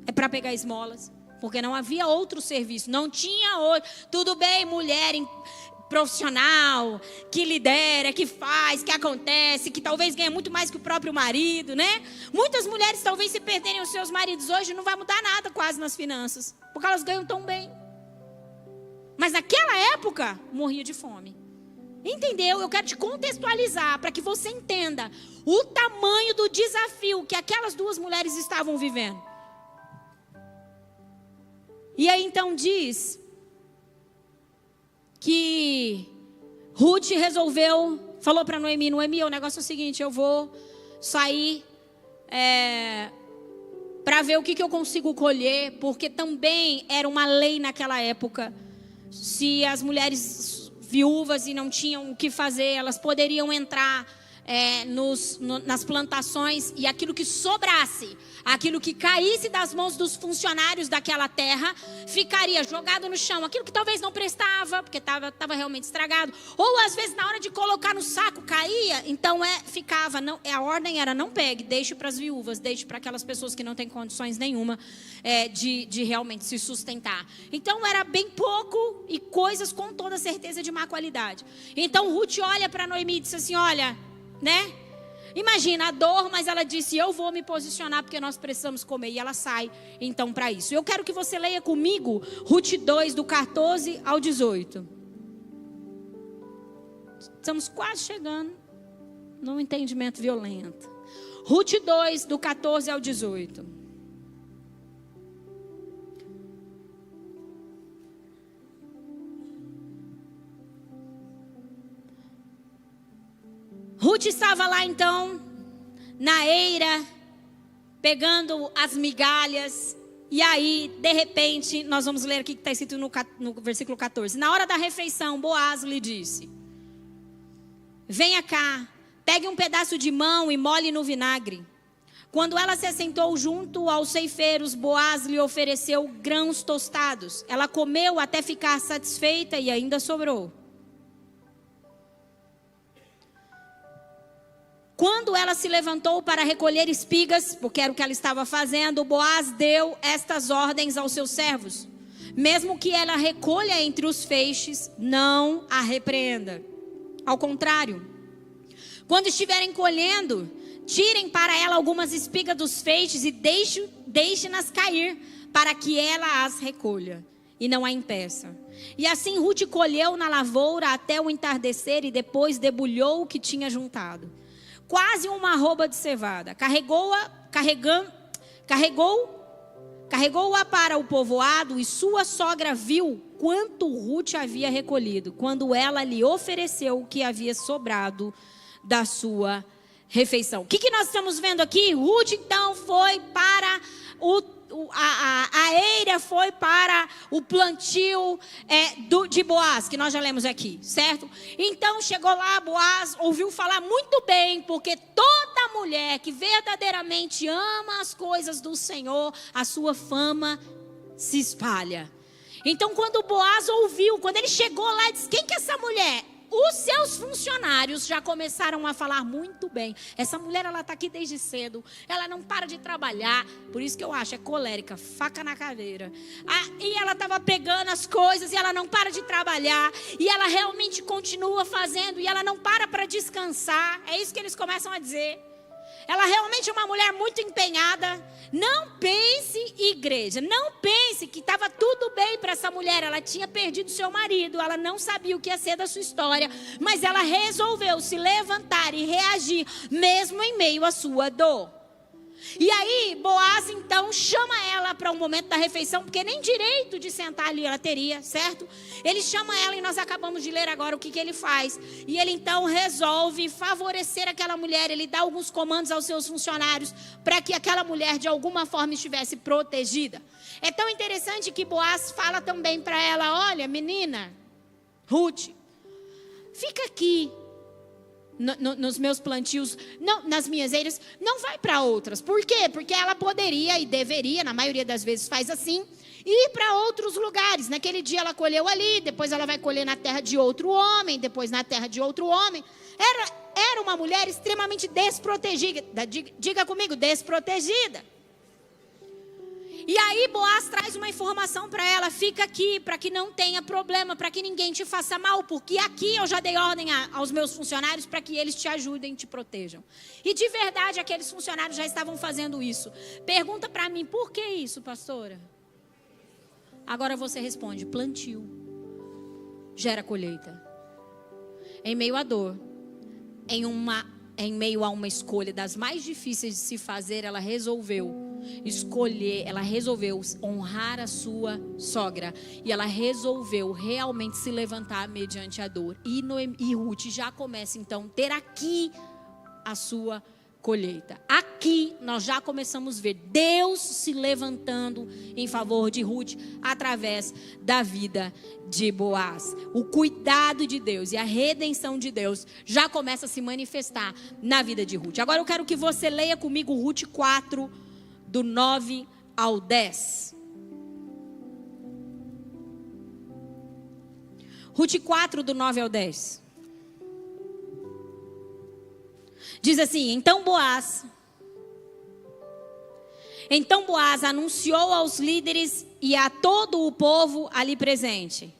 É para pegar esmolas. Porque não havia outro serviço. Não tinha outro. Tudo bem, mulher profissional, que lidera, que faz, que acontece, que talvez ganha muito mais que o próprio marido, né? Muitas mulheres talvez se perderem os seus maridos hoje, não vai mudar nada quase nas finanças. Porque elas ganham tão bem. Mas naquela época, morria de fome. Entendeu? Eu quero te contextualizar para que você entenda o tamanho do desafio que aquelas 2 mulheres estavam vivendo. E aí então diz que Ruth resolveu, falou para Noemi: Noemi, o negócio é o seguinte, eu vou sair para ver o que eu consigo colher, porque também era uma lei naquela época. Se as mulheres viúvas e não tinham o que fazer, elas poderiam entrar nas plantações, e aquilo que sobrasse, aquilo que caísse das mãos dos funcionários daquela terra, ficaria jogado no chão. Aquilo que talvez não prestava, porque estava realmente estragado, ou às vezes na hora de colocar no saco caía, então ficava, não, a ordem era: não pegue, deixe para as viúvas, deixe para aquelas pessoas que não têm condições nenhuma de realmente se sustentar. Então era bem pouco e coisas com toda certeza de má qualidade. Então Ruth olha para Noemi e diz assim: olha, né? Imagina a dor, mas ela disse: eu vou me posicionar porque nós precisamos comer. E ela sai então para isso. Eu quero que você leia comigo Ruth 2, do 14 ao 18. Estamos quase chegando num entendimento violento. Ruth 2, do 14 ao 18. Ruth estava lá então, na eira, pegando as migalhas. E aí, de repente, nós vamos ler aqui que está escrito no versículo 14. Na hora da refeição, Boaz lhe disse: venha cá, pegue um pedaço de mão e molhe no vinagre. Quando ela se assentou junto aos ceifeiros, Boaz lhe ofereceu grãos tostados. Ela comeu até ficar satisfeita e ainda sobrou. Quando ela se levantou para recolher espigas, porque era o que ela estava fazendo, Boaz deu estas ordens aos seus servos: mesmo que ela recolha entre os feixes, não a repreenda. Ao contrário, quando estiverem colhendo, tirem para ela algumas espigas dos feixes e deixe-nas cair, para que ela as recolha e não a impeça. E assim Ruth colheu na lavoura até o entardecer e depois debulhou o que tinha juntado. Quase uma arroba de cevada. Carregou-a para o povoado, e sua sogra viu quanto Ruth havia recolhido, quando ela lhe ofereceu o que havia sobrado da sua refeição. O que nós estamos vendo aqui? Ruth então foi para a eira, foi para o plantio de Boaz, que nós já lemos aqui, certo? Então chegou lá, Boaz ouviu falar muito bem, porque toda mulher que verdadeiramente ama as coisas do Senhor, a sua fama se espalha. Então quando Boaz ouviu, quando ele chegou lá, disse: quem que é essa mulher? Os seus funcionários já começaram a falar muito bem. Essa mulher, ela está aqui desde cedo. Ela não para de trabalhar. Por isso que eu acho, é colérica, faca na caveira. E ela estava pegando as coisas e ela não para de trabalhar. E ela realmente continua fazendo. E ela não para descansar. É isso que eles começam a dizer. Ela realmente é uma mulher muito empenhada. Não pense, igreja, não pense que estava tudo bem para essa mulher. Ela tinha perdido seu marido, ela não sabia o que ia ser da sua história, mas ela resolveu se levantar e reagir, mesmo em meio à sua dor. E aí Boaz então chama ela para o momento da refeição, porque nem direito de sentar ali ela teria, certo? Ele chama ela e nós acabamos de ler agora o que ele faz. E ele então resolve favorecer aquela mulher. Ele dá alguns comandos aos seus funcionários para que aquela mulher de alguma forma estivesse protegida. É tão interessante que Boaz fala também para ela: olha, menina Ruth, fica aqui nos meus plantios, não, nas minhas eiras, não vai para outras. Por quê? Porque ela poderia e deveria, na maioria das vezes faz assim, ir para outros lugares. Naquele dia ela colheu ali, depois ela vai colher na terra de outro homem, depois na terra de outro homem. Era uma mulher extremamente desprotegida. Diga comigo, desprotegida. E aí Boaz traz uma informação para ela: fica aqui, para que não tenha problema, para que ninguém te faça mal, porque aqui eu já dei ordem aos meus funcionários para que eles te ajudem e te protejam. E de verdade aqueles funcionários já estavam fazendo isso. Pergunta para mim: por que isso, pastora? Agora você responde: plantio gera colheita. Em meio à dor, em meio a uma escolha das mais difíceis de se fazer, ela resolveu honrar a sua sogra. E ela resolveu realmente se levantar mediante a dor. E Ruth já começa então a ter aqui a sua colheita. Aqui nós já começamos a ver Deus se levantando em favor de Ruth através da vida de Boaz. O cuidado de Deus e a redenção de Deus já começa a se manifestar na vida de Ruth. Agora eu quero que você leia comigo Ruth 4, do 9 ao 10. Ruth 4, do 9 ao 10. Diz assim: Então Boaz anunciou aos líderes e a todo o povo ali presente: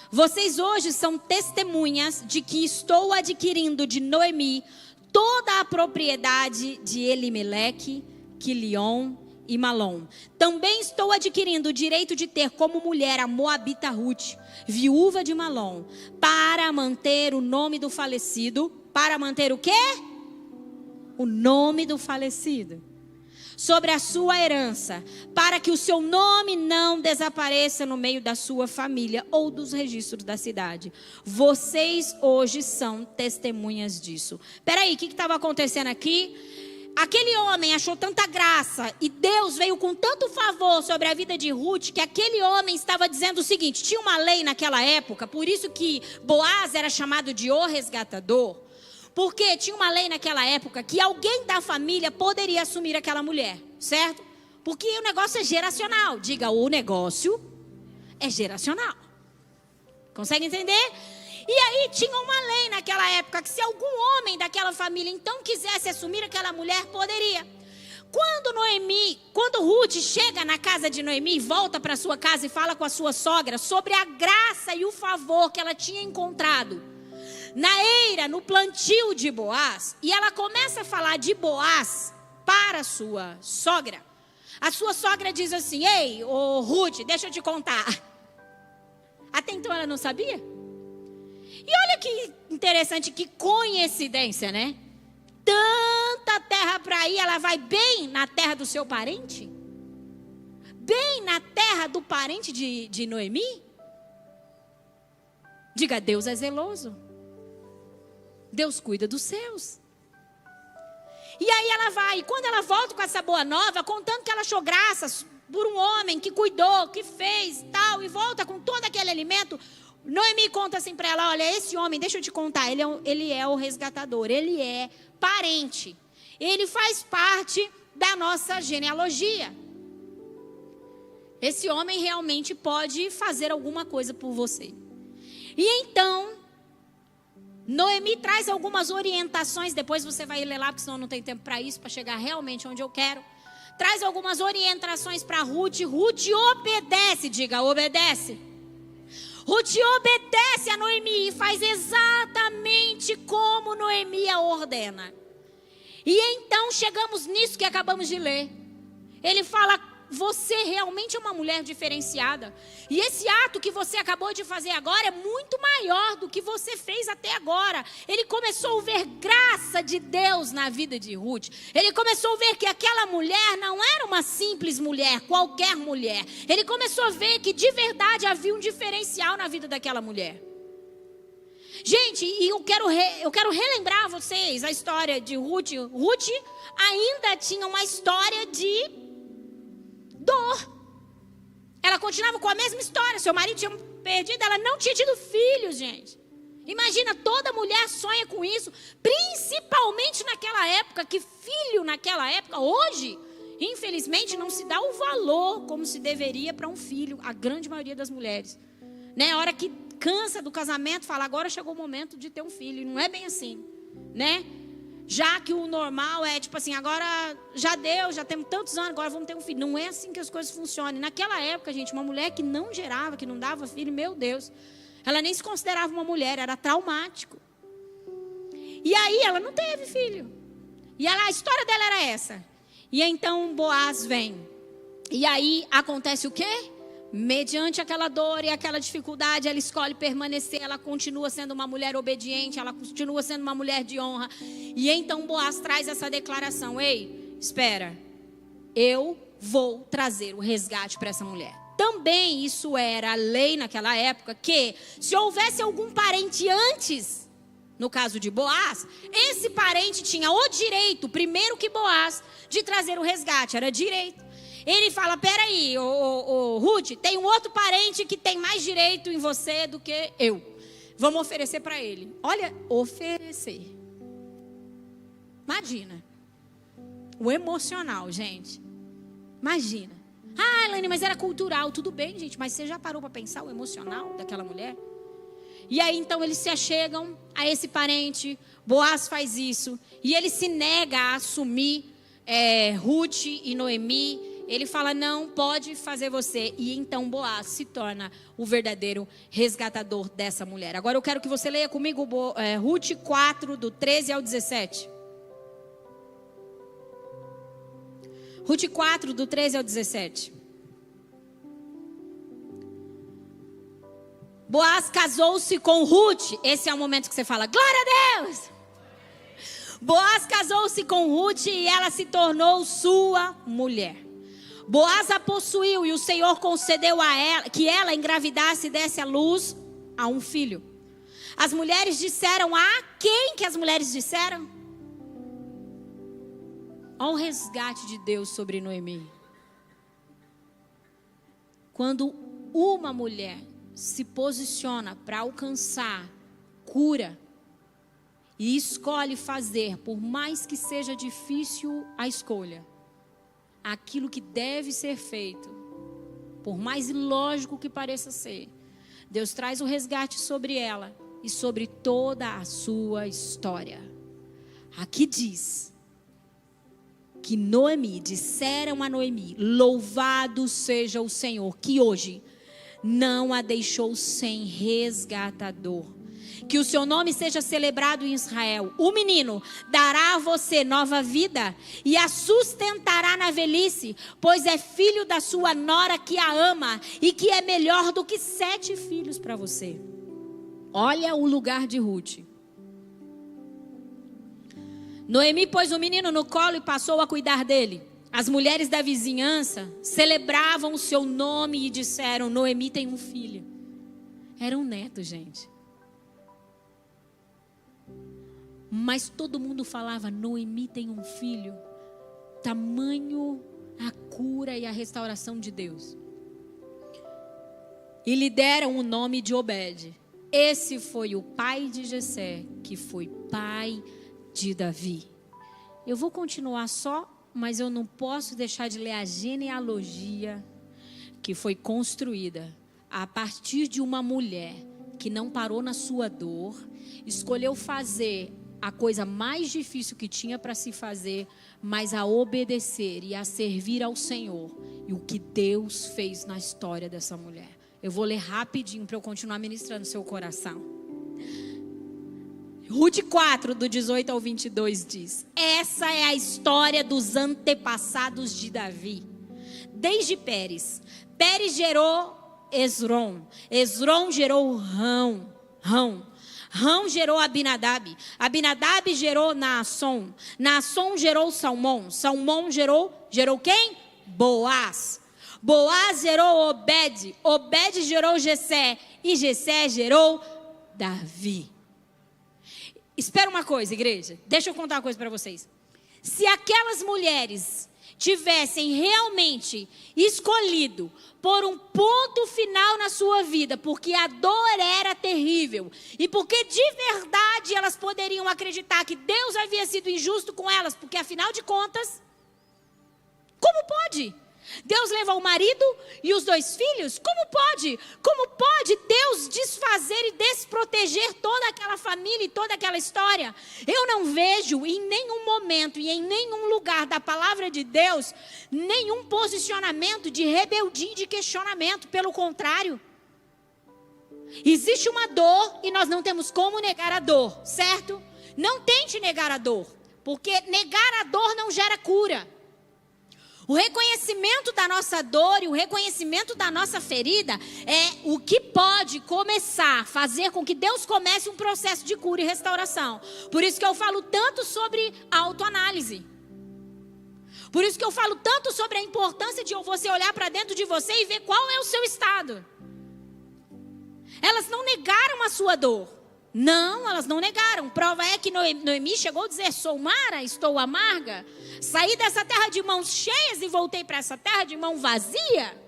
vocês hoje são testemunhas de que estou adquirindo de Noemi toda a propriedade de Elimeleque, Quilion e Malom. Também estou adquirindo o direito de ter como mulher a moabita Ruth, viúva de Malom, para manter o nome do falecido. Para manter o quê? O nome do falecido sobre a sua herança, para que o seu nome não desapareça no meio da sua família ou dos registros da cidade. Vocês hoje são testemunhas disso. Peraí, o que estava acontecendo aqui? Aquele homem achou tanta graça e Deus veio com tanto favor sobre a vida de Ruth, que aquele homem estava dizendo o seguinte: tinha uma lei naquela época, por isso que Boaz era chamado de o resgatador, porque tinha uma lei naquela época que alguém da família poderia assumir aquela mulher, certo? Porque o negócio é geracional. Diga, o negócio é geracional. Consegue entender? E aí tinha uma lei naquela época que se algum homem daquela família então quisesse assumir aquela mulher, poderia. Quando Ruth chega na casa de Noemi, volta para sua casa e fala com a sua sogra sobre a graça e o favor que ela tinha encontrado na eira, no plantio de Boaz, e ela começa a falar de Boaz para a sua sogra, a sua sogra diz assim: ei, ô Ruth, deixa eu te contar. Até então ela não sabia. E olha que interessante, que coincidência, né? Tanta terra para ir, ela vai bem na terra do seu parente? Bem na terra do parente de Noemi? Diga, Deus é zeloso. Deus cuida dos seus. E aí ela vai, e quando ela volta com essa boa nova, contando que ela achou graças por um homem que cuidou, que fez, tal, e volta com todo aquele alimento, Noemi conta assim para ela, olha, esse homem, deixa eu te contar, ele é o resgatador, ele é parente, ele faz parte da nossa genealogia. Esse homem realmente pode fazer alguma coisa por você. E então, Noemi traz algumas orientações, depois você vai ler lá, porque senão não tem tempo para isso, para chegar realmente onde eu quero. Traz algumas orientações para Ruth. Ruth obedece, diga, obedece. Ruth obedece a Noemi e faz exatamente como Noemi a ordena. E então chegamos nisso que acabamos de ler. Ele fala, você realmente é uma mulher diferenciada. E esse ato que você acabou de fazer agora é muito maior do que você fez até agora. Ele começou a ver graça de Deus na vida de Ruth. Ele começou a ver que aquela mulher não era uma simples mulher, qualquer mulher. Ele começou a ver que de verdade havia um diferencial na vida daquela mulher. Gente, e eu quero relembrar a vocês a história de Ruth. Ruth ainda tinha uma história de dor. Ela continuava com a mesma história. Seu marido tinha perdido, ela não tinha tido filhos, gente. Imagina, toda mulher sonha com isso, principalmente naquela época, que filho naquela época, hoje, infelizmente, não se dá o valor como se deveria para um filho, a grande maioria das mulheres. Né? A hora que cansa do casamento, fala, agora chegou o momento de ter um filho. E não é bem assim, né? Já que o normal é tipo assim, agora já deu, já temos tantos anos, agora vamos ter um filho. Não é assim que as coisas funcionam. Naquela época, gente, uma mulher que não gerava, que não dava filho, meu Deus, ela nem se considerava uma mulher, era traumático. E aí ela não teve filho. E a história dela era essa. E então Boaz vem. E aí acontece o quê? Mediante aquela dor e aquela dificuldade, ela escolhe permanecer, ela continua sendo uma mulher obediente, ela continua sendo uma mulher de honra. E então Boaz traz essa declaração, ei, espera, eu vou trazer o resgate para essa mulher. Também isso era a lei naquela época, que se houvesse algum parente antes, no caso de Boaz, esse parente tinha o direito, primeiro que Boaz, de trazer o resgate, era direito. Ele fala, peraí, Ruth, tem um outro parente que tem mais direito em você do que eu. Vamos oferecer para ele. Olha, oferecer. Imagina. O emocional, gente. Imagina. Ah, Elaine, mas era cultural. Tudo bem, gente, mas você já parou para pensar o emocional daquela mulher? E aí, então, eles se achegam a esse parente. Boaz faz isso. E ele se nega a assumir Ruth e Noemi. Ele fala, não, pode fazer você. E então Boaz se torna o verdadeiro resgatador dessa mulher. Agora eu quero que você leia comigo Ruth 4, do 13 ao 17. Ruth 4, do 13 ao 17. Boaz casou-se com Ruth. Esse é o momento que você fala, glória a Deus! Boaz casou-se com Ruth e ela se tornou sua mulher. Boaz a possuiu e o Senhor concedeu a ela que ela engravidasse e desse à luz a um filho. As mulheres disseram a quem que as mulheres disseram? Olha o resgate de Deus sobre Noemi. Quando uma mulher se posiciona para alcançar cura e escolhe fazer, por mais que seja difícil a escolha, aquilo que deve ser feito, por mais ilógico que pareça ser, Deus traz o resgate sobre ela e sobre toda a sua história. Aqui diz que Noemi, disseram a Noemi, louvado seja o Senhor, que hoje não a deixou sem resgatador. Que o seu nome seja celebrado em Israel. O menino dará a você nova vida e a sustentará na velhice, pois é filho da sua nora que a ama e que é melhor do que 7 filhos para você. Olha o lugar de Ruth. Noemi pôs o menino no colo e passou a cuidar dele. As mulheres da vizinhança celebravam o seu nome e disseram, Noemi tem um filho. Era um neto, gente. Mas todo mundo falava, Noemi tem um filho. Tamanho a cura e a restauração de Deus. E lhe deram o nome de Obed. Esse foi o pai de Jessé, que foi pai de Davi. Eu vou continuar só, mas eu não posso deixar de ler a genealogia que foi construída a partir de uma mulher que não parou na sua dor, escolheu fazer a coisa mais difícil que tinha para se fazer, mas a obedecer e a servir ao Senhor. E o que Deus fez na história dessa mulher. Eu vou ler rapidinho para eu continuar ministrando seu coração. Ruth 4, do 18 ao 22 diz: essa é a história dos antepassados de Davi. Desde Pérez. Pérez gerou Esrom. Esrom gerou Rão. Rão gerou Abinadab. Abinadab gerou Naasson. Naasson gerou Salmão. Salmão gerou quem? Boaz. Boaz gerou Obed. Obed gerou Jessé. E Jessé gerou Davi. Espera uma coisa, igreja. Deixa eu contar uma coisa para vocês. Se aquelas mulheres tivessem realmente escolhido por um ponto final na sua vida, porque a dor era terrível, e porque de verdade elas poderiam acreditar que Deus havia sido injusto com elas, porque afinal de contas, como pode? Deus levou o marido e os 2 filhos? Como pode? Como pode Deus desfazer e desproteger toda aquela família e toda aquela história? Eu não vejo em nenhum momento e em nenhum lugar da palavra de Deus nenhum posicionamento de rebeldia e de questionamento. Pelo contrário, existe uma dor e nós não temos como negar a dor, certo? Não tente negar a dor, porque negar a dor não gera cura. O reconhecimento da nossa dor e o reconhecimento da nossa ferida é o que pode começar a fazer com que Deus comece um processo de cura e restauração. Por isso que eu falo tanto sobre autoanálise. Por isso que eu falo tanto sobre a importância de você olhar para dentro de você e ver qual é o seu estado. Elas não negaram a sua dor. Não, elas não negaram. Prova é que Noemi chegou a dizer: sou Mara, estou amarga. Saí dessa terra de mãos cheias e voltei para essa terra de mão vazia.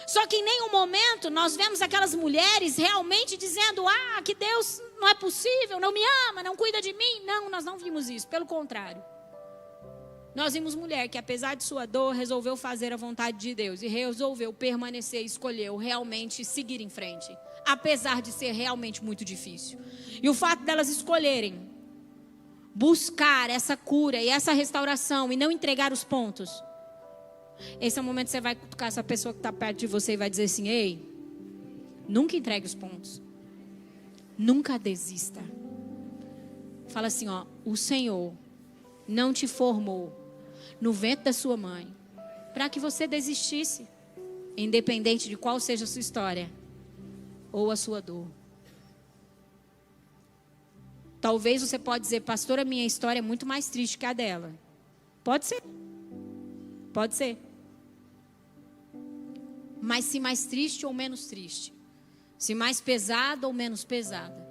Só que em nenhum momento nós vemos aquelas mulheres realmente dizendo: ah, que Deus não é possível, não me ama, não cuida de mim. Não, nós não vimos isso, pelo contrário. Nós vimos mulher que, apesar de sua dor, resolveu fazer a vontade de Deus e resolveu permanecer, escolheu realmente seguir em frente, apesar de ser realmente muito difícil. E o fato delas escolherem buscar essa cura e essa restauração e não entregar os pontos, esse é o momento que você vai cutucar essa pessoa que está perto de você e vai dizer assim: ei, nunca entregue os pontos, nunca desista. Fala assim, ó: o Senhor não te formou no ventre da sua mãe para que você desistisse, independente de qual seja a sua história ou a sua dor. Talvez você pode dizer: pastora, minha história é muito mais triste que a dela. Pode ser. Pode ser. Mas se mais triste ou menos triste, se mais pesada ou menos pesada,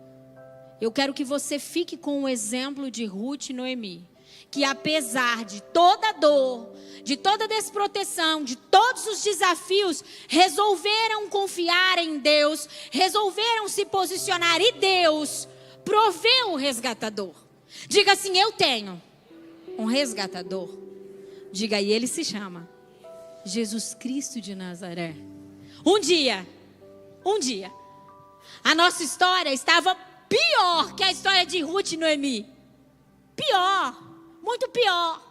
eu quero que você fique com o exemplo de Ruth e Noemi, que apesar de toda dor, de toda desproteção, de todos os desafios, resolveram confiar em Deus, resolveram se posicionar, e Deus proveu o resgatador. Diga assim: eu tenho um resgatador. Diga: e ele se chama Jesus Cristo de Nazaré. Um dia, a nossa história estava pior que a história de Ruth e Noemi. Pior, muito pior.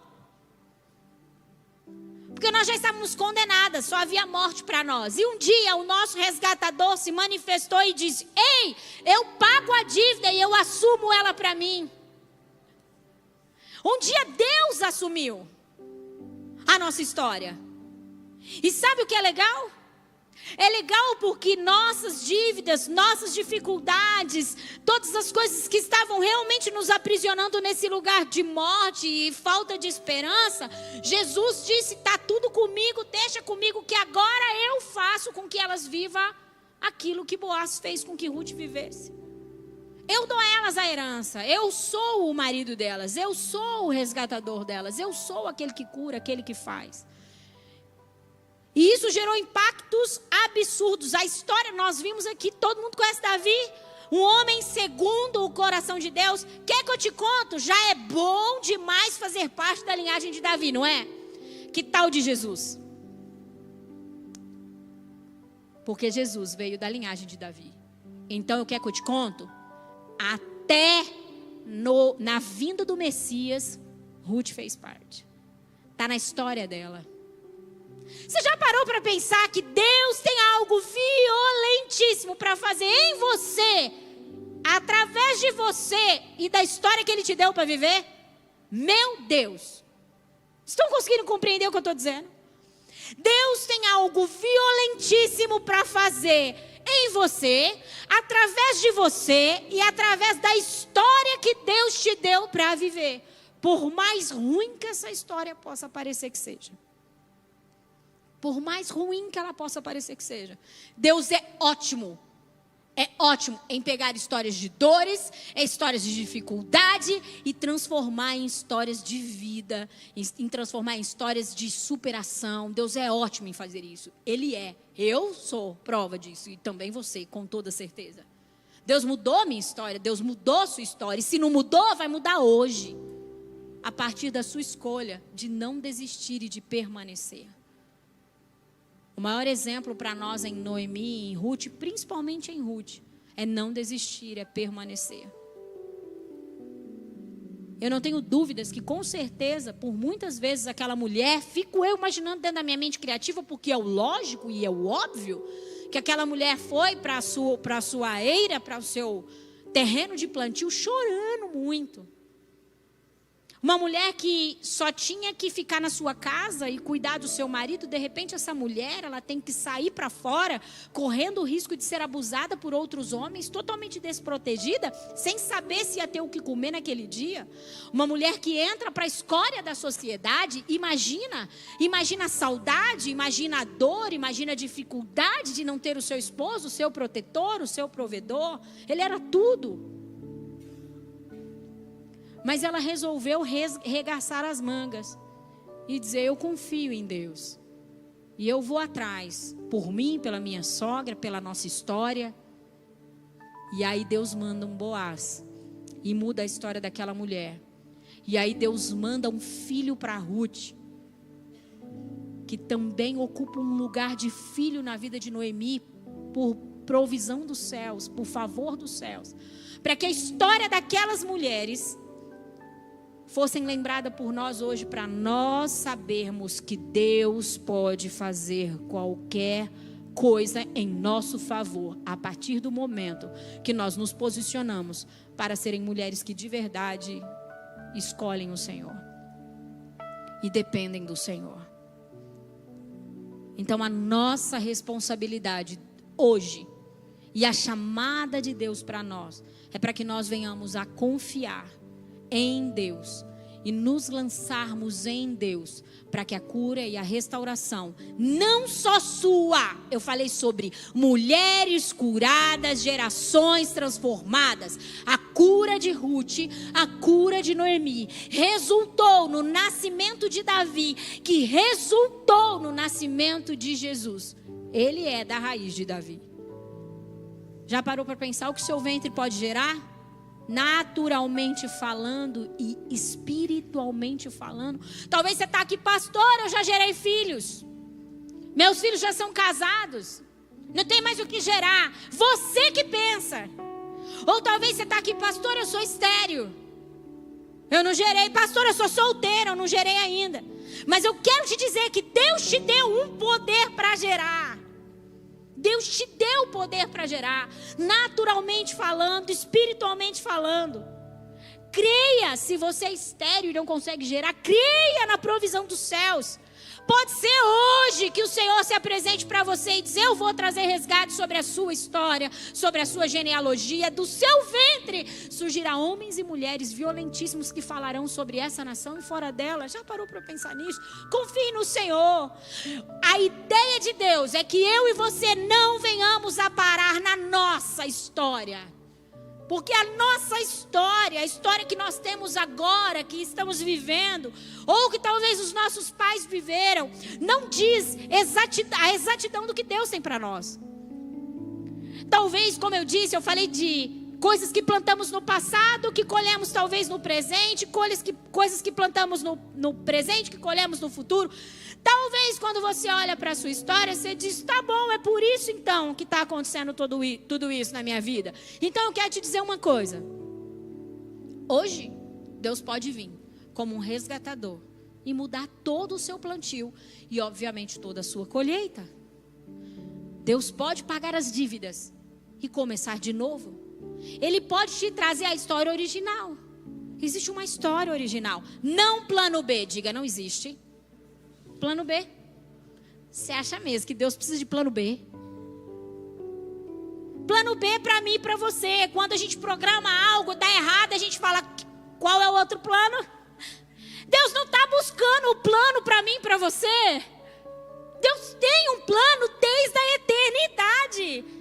Porque nós já estávamos condenadas, só havia morte para nós. E um dia o nosso resgatador se manifestou e disse: ei, eu pago a dívida e eu assumo ela para mim. Um dia Deus assumiu a nossa história. E sabe o que é legal? É legal porque nossas dívidas, nossas dificuldades, todas as coisas que estavam realmente nos aprisionando nesse lugar de morte e falta de esperança, Jesus disse: está tudo comigo, deixa comigo que agora eu faço com que elas vivam aquilo que Boaz fez com que Ruth vivesse. Eu dou a elas a herança. Eu sou o marido delas. Eu sou o resgatador delas. Eu sou aquele que cura, aquele que faz. E isso gerou impactos absurdos. A história, nós vimos aqui, todo mundo conhece Davi. Um homem segundo o coração de Deus. Quer que eu te conto? Já é bom demais fazer parte da linhagem de Davi, não é? Que tal de Jesus? Porque Jesus veio da linhagem de Davi. Então, eu quero que eu te conto? Até na vinda do Messias, Ruth fez parte. Está na história dela. Você já parou para pensar que Deus tem algo violentíssimo para fazer em você, através de você e da história que Ele te deu para viver? Meu Deus! Estão conseguindo compreender o que eu estou dizendo? Deus tem algo violentíssimo para fazer em você, através de você e através da história que Deus te deu para viver. Por mais ruim que essa história possa parecer que seja. Por mais ruim que ela possa parecer que seja. Deus é ótimo. É ótimo em pegar histórias de dores, histórias de dificuldade e transformar em histórias de vida, em transformar em histórias de superação. Deus é ótimo em fazer isso. Ele é. Eu sou prova disso e também você, com toda certeza. Deus mudou minha história, Deus mudou sua história. E se não mudou, vai mudar hoje. A partir da sua escolha de não desistir e de permanecer. O maior exemplo para nós em Noemi e em Ruth, principalmente em Ruth, é não desistir, é permanecer. Eu não tenho dúvidas que com certeza, por muitas vezes aquela mulher, fico eu imaginando dentro da minha mente criativa, porque é o lógico e é o óbvio, que aquela mulher foi para a sua eira, para o seu terreno de plantio, chorando muito. Uma mulher que só tinha que ficar na sua casa e cuidar do seu marido, de repente essa mulher, ela tem que sair para fora, correndo o risco de ser abusada por outros homens, totalmente desprotegida, sem saber se ia ter o que comer naquele dia. Uma mulher que entra para a escória da sociedade, imagina a saudade, imagina a dor, imagina a dificuldade de não ter o seu esposo, o seu protetor, o seu provedor. Ele era tudo. Mas ela resolveu regaçar as mangas e dizer: eu confio em Deus. E eu vou atrás, por mim, pela minha sogra, pela nossa história. E aí Deus manda um Boaz e muda a história daquela mulher. E aí Deus manda um filho para Ruth, que também ocupa um lugar de filho na vida de Noemi, por provisão dos céus, por favor dos céus. Para que a história daquelas mulheres fossem lembradas por nós hoje, para nós sabermos que Deus pode fazer qualquer coisa em nosso favor, a partir do momento que nós nos posicionamos para serem mulheres que de verdade escolhem o Senhor e dependem do Senhor. Então a nossa responsabilidade hoje e a chamada de Deus para nós é para que nós venhamos a confiar em Deus e nos lançarmos em Deus, para que a cura e a restauração, não só sua, eu falei sobre mulheres curadas, gerações transformadas, a cura de Ruth, a cura de Noemi, resultou no nascimento de Davi, que resultou no nascimento de Jesus. Ele é da raiz de Davi. Já parou para pensar o que seu ventre pode gerar? Naturalmente falando e espiritualmente falando. Talvez você está aqui: pastor, eu já gerei filhos, meus filhos já são casados, não tem mais o que gerar. Você que pensa. Ou talvez você está aqui: pastor, eu sou estéril, eu não gerei. Pastor, eu sou solteira, eu não gerei ainda. Mas eu quero te dizer que Deus te deu um poder para gerar. Deus te deu o poder para gerar, naturalmente falando, espiritualmente falando. Creia. Se você é estéril e não consegue gerar, creia na provisão dos céus. Pode ser hoje que o Senhor se apresente para você e dizer: eu vou trazer resgate sobre a sua história, sobre a sua genealogia. Do seu ventre surgirá homens e mulheres violentíssimos que falarão sobre essa nação e fora dela. Já parou para pensar nisso? Confie no Senhor. A ideia de Deus é que eu e você não venhamos a parar na nossa história, Porque a nossa história, a história que nós temos agora, que estamos vivendo, ou que talvez os nossos pais viveram, não diz a exatidão do que Deus tem para nós. Talvez, como eu disse, eu falei de coisas que plantamos no passado, que colhemos talvez no presente, coisas que plantamos no presente, que colhemos no futuro. Talvez quando você olha para a sua história, você diz, tá bom, é por isso então que está acontecendo tudo isso na minha vida. Então eu quero te dizer uma coisa. Hoje, Deus pode vir como um resgatador e mudar todo o seu plantio e obviamente toda a sua colheita. Deus pode pagar as dívidas e começar de novo. Ele pode te trazer a história original. Existe uma história original. Não plano B, diga, não existe. Plano B. Você acha mesmo que Deus precisa de plano B? Plano B para mim e para você. Quando a gente programa algo, dá errado, a gente fala, qual é o outro plano? Deus não está buscando o plano para mim e para você. Deus tem um plano desde a eternidade.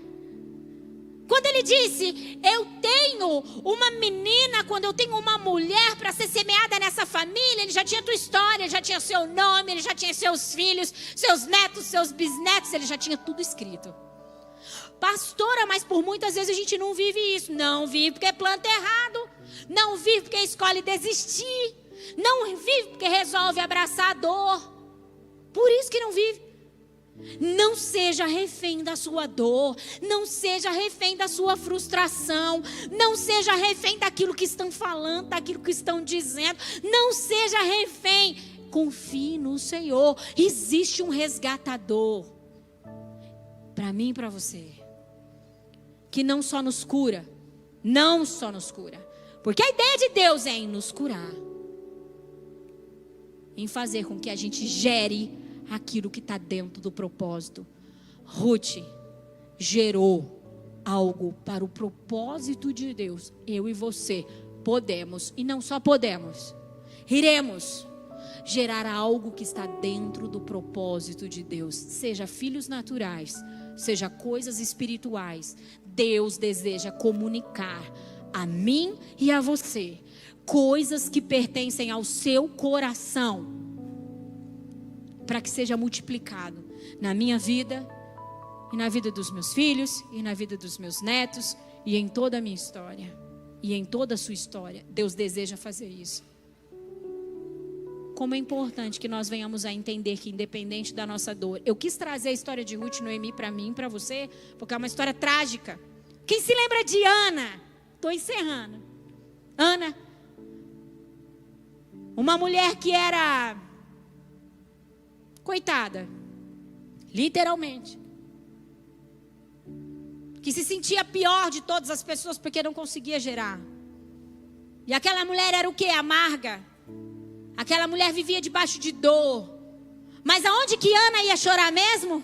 Quando ele disse, eu tenho uma menina, quando eu tenho uma mulher para ser semeada nessa família, ele já tinha tua história, ele já tinha seu nome, ele já tinha seus filhos, seus netos, seus bisnetos, ele já tinha tudo escrito. Pastora, mas por muitas vezes a gente não vive isso. Não vive porque planta errado, não vive porque escolhe desistir, não vive porque resolve abraçar a dor. Por isso que não vive. Não seja refém da sua dor, não seja refém da sua frustração, não seja refém daquilo que estão falando, daquilo que estão dizendo, não seja refém, confie no Senhor. Existe um resgatador para mim e para você, que não só nos cura, porque a ideia de Deus é em nos curar, em fazer com que a gente gere aquilo que está dentro do propósito. Ruth gerou algo para o propósito de Deus. Eu e você podemos, e não só podemos, iremos gerar algo que está dentro do propósito de Deus. Seja filhos naturais, seja coisas espirituais. Deus deseja comunicar a mim e a você coisas que pertencem ao seu coração, para que seja multiplicado na minha vida, e na vida dos meus filhos, e na vida dos meus netos, e em toda a minha história, e em toda a sua história. Deus deseja fazer isso. Como é importante que nós venhamos a entender que independente da nossa dor, eu quis trazer a história de Ruth e Noemi para mim e para você, porque é uma história trágica. Quem se lembra de Ana? Estou encerrando. Ana, uma mulher que era coitada, literalmente, que se sentia pior de todas as pessoas porque não conseguia gerar. E aquela mulher era o quê? Amarga. Aquela mulher vivia debaixo de dor. Mas aonde que Ana ia chorar mesmo?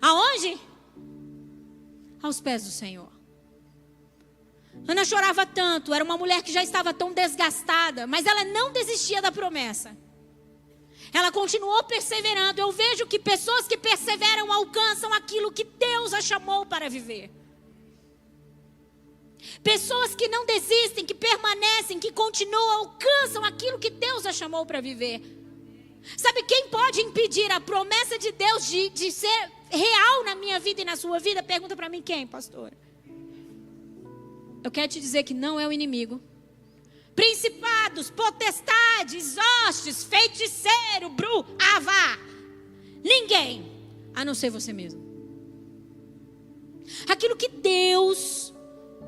Aonde? Aos pés do Senhor. Ana chorava tanto, era uma mulher que já estava tão desgastada, mas ela não desistia da promessa. Ela continuou perseverando. Eu vejo que pessoas que perseveram alcançam aquilo que Deus a chamou para viver. Pessoas que não desistem, que permanecem, que continuam, alcançam aquilo que Deus a chamou para viver. Sabe quem pode impedir a promessa de Deus de ser real na minha vida e na sua vida? Pergunta para mim quem, pastora? Eu quero te dizer que não é o inimigo. Principados, potestades, hostes, feiticeiro, avá. Ninguém, a não ser você mesmo. Aquilo que Deus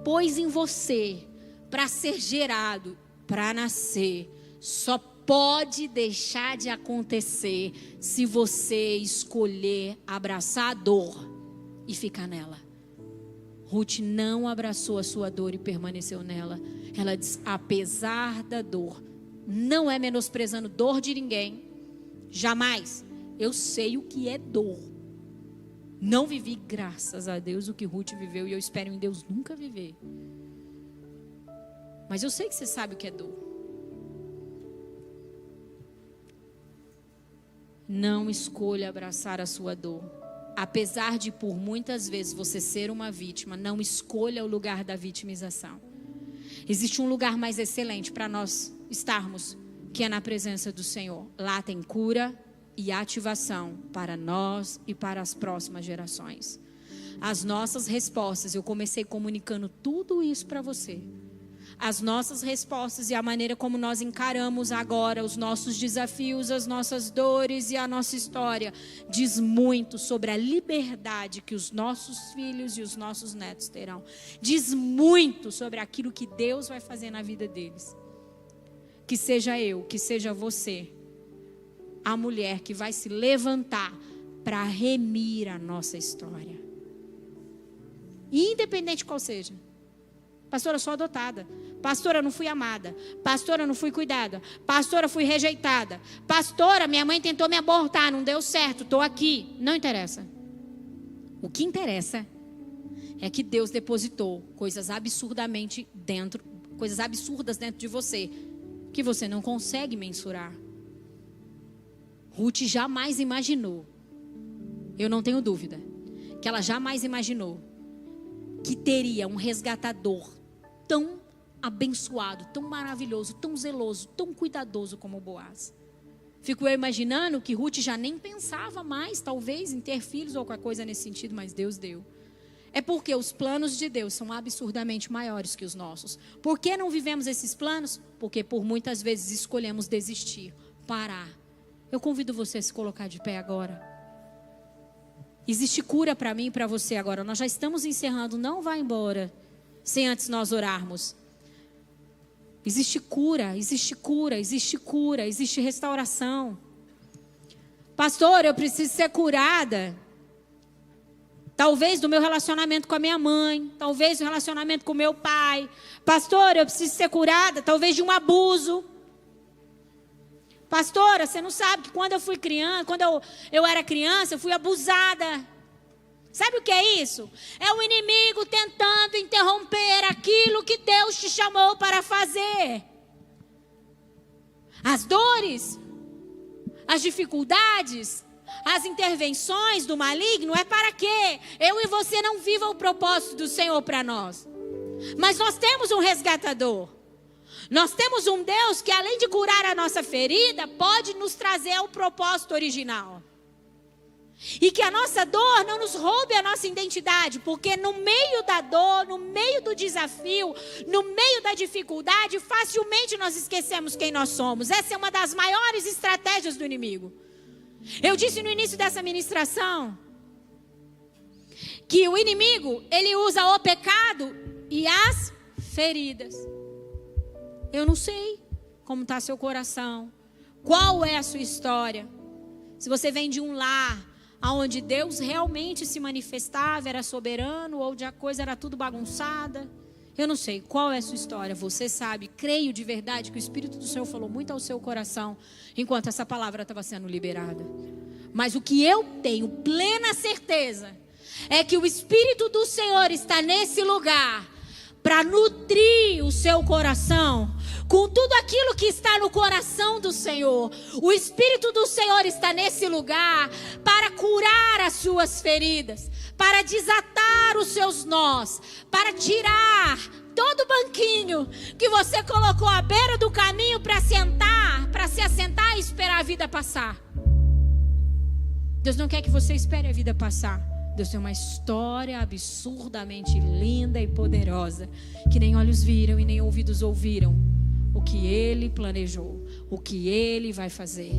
pôs em você para ser gerado, para nascer, só pode deixar de acontecer se você escolher abraçar a dor e ficar nela. Ruth não abraçou a sua dor e permaneceu nela. Ela diz, apesar da dor, não é menosprezando dor de ninguém, jamais. Eu sei o que é dor. Não vivi, graças a Deus, o que Ruth viveu, e eu espero em Deus nunca viver. Mas eu sei que você sabe o que é dor. Não escolha abraçar a sua dor. apesar de por muitas vezes você ser uma vítima, não escolha o lugar da vitimização. Existe um lugar mais excelente para nós estarmos, que é na presença do Senhor. Lá tem cura e ativação para nós e para as próximas gerações. As nossas respostas, eu comecei comunicando tudo isso para você. As nossas respostas e a maneira como nós encaramos agora os nossos desafios, as nossas dores e a nossa história, diz muito sobre a liberdade que os nossos filhos e os nossos netos terão. Diz muito sobre aquilo que Deus vai fazer na vida deles. Que seja eu, que seja você, a mulher que vai se levantar para remir a nossa história. Independente qual seja. Pastora, eu sou adotada. Pastora, eu não fui amada. Pastora, eu não fui cuidada. Pastora, eu fui rejeitada. Pastora, minha mãe tentou me abortar, não deu certo, estou aqui. Não interessa. O que interessa é que Deus depositou coisas absurdas dentro de você, que você não consegue mensurar. Ruth jamais imaginou, eu não tenho dúvida, que ela jamais imaginou que teria um resgatador tão abençoado, tão maravilhoso, tão zeloso, tão cuidadoso como Boaz. Fico eu imaginando que Ruth já nem pensava mais, talvez, em ter filhos ou qualquer coisa nesse sentido, mas Deus deu. É porque os planos de Deus são absurdamente maiores que os nossos. Por que não vivemos esses planos? Porque por muitas vezes escolhemos desistir, parar. Eu convido você a se colocar de pé agora. Existe cura para mim e para você agora. Nós já estamos encerrando, não vá embora sem antes nós orarmos. Existe cura, existe cura, existe cura, existe restauração. Pastor, eu preciso ser curada. Talvez do meu relacionamento com a minha mãe, talvez do relacionamento com o meu pai. Pastor, eu preciso ser curada, talvez de um abuso. Pastora, você não sabe que quando eu fui criança, quando eu era criança, eu fui abusada. Sabe o que é isso? É o inimigo tentando interromper aquilo que Deus te chamou para fazer. As dores, as dificuldades, as intervenções do maligno é para quê? Eu e você não vivam o propósito do Senhor para nós. Mas nós temos um resgatador. Nós temos um Deus que, além de curar a nossa ferida, pode nos trazer ao propósito original. E que a nossa dor não nos roube a nossa identidade, porque no meio da dor, no meio do desafio, no meio da dificuldade, facilmente nós esquecemos quem nós somos. Essa é uma das maiores estratégias do inimigo. Eu disse no início dessa ministração que o inimigo, ele usa o pecado e as feridas. Eu não sei como está seu coração, qual é a sua história. Se você vem de um lar onde Deus realmente se manifestava, era soberano, ou a coisa era tudo bagunçada. Eu não sei qual é a sua história, você sabe, creio de verdade que o Espírito do Senhor falou muito ao seu coração, enquanto essa palavra estava sendo liberada. Mas o que eu tenho plena certeza, é que o Espírito do Senhor está nesse lugar, para nutrir o seu coração, com tudo aquilo que está no coração do Senhor. O Espírito do Senhor está nesse lugar para curar as suas feridas, para desatar os seus nós, para tirar todo o banquinho que você colocou à beira do caminho para se assentar e esperar a vida passar. Deus não quer que você espere a vida passar. Deus tem uma história absurdamente linda e poderosa, que nem olhos viram e nem ouvidos ouviram. O que Ele planejou, o que Ele vai fazer.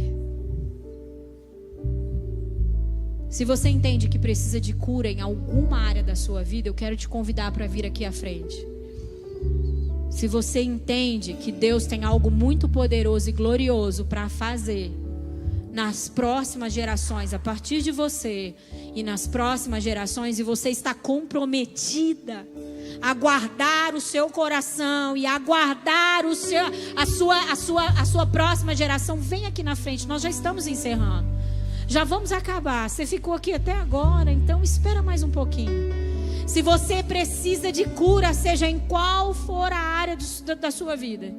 Se você entende que precisa de cura em alguma área da sua vida, eu quero te convidar para vir aqui à frente. Se você entende que Deus tem algo muito poderoso e glorioso para fazer nas próximas gerações, a partir de você e nas próximas gerações, e você está comprometida a guardar o seu coração e a guardar a sua próxima geração, vem aqui na frente, nós já estamos encerrando, já vamos acabar. Você ficou aqui até agora, então espera mais um pouquinho. Se você precisa de cura, seja em qual for a área da sua vida,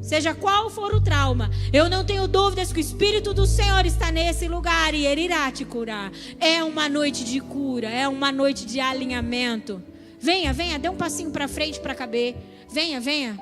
Seja qual for o trauma, eu não tenho dúvidas que o Espírito do Senhor está nesse lugar e Ele irá te curar. É uma noite de cura, é uma noite de alinhamento. Venha, venha, dê um passinho para frente para caber. Venha, venha.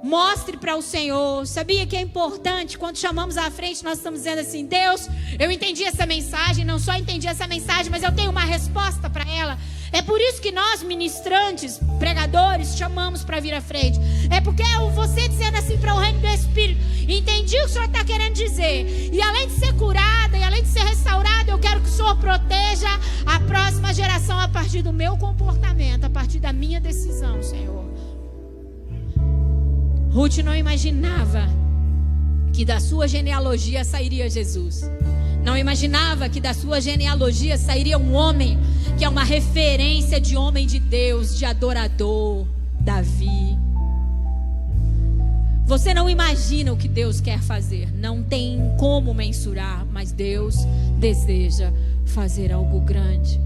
Mostre para o Senhor. Sabia que é importante quando chamamos à frente, nós estamos dizendo assim: Deus, eu entendi essa mensagem, não só entendi essa mensagem, mas eu tenho uma resposta para ela. É por isso que nós, ministrantes, pregadores, chamamos para vir à frente. É porque é você dizendo assim para o reino do Espírito: entendi o que o Senhor está querendo dizer. E além de ser curada, e além de ser restaurada, eu quero que o Senhor proteja a próxima geração a partir do meu comportamento, a partir da minha decisão, Senhor. Ruth não imaginava que da sua genealogia sairia Jesus. Não imaginava que da sua genealogia sairia um homem que é uma referência de homem de Deus, de adorador, Davi. Você não imagina o que Deus quer fazer, não tem como mensurar, mas Deus deseja fazer algo grande.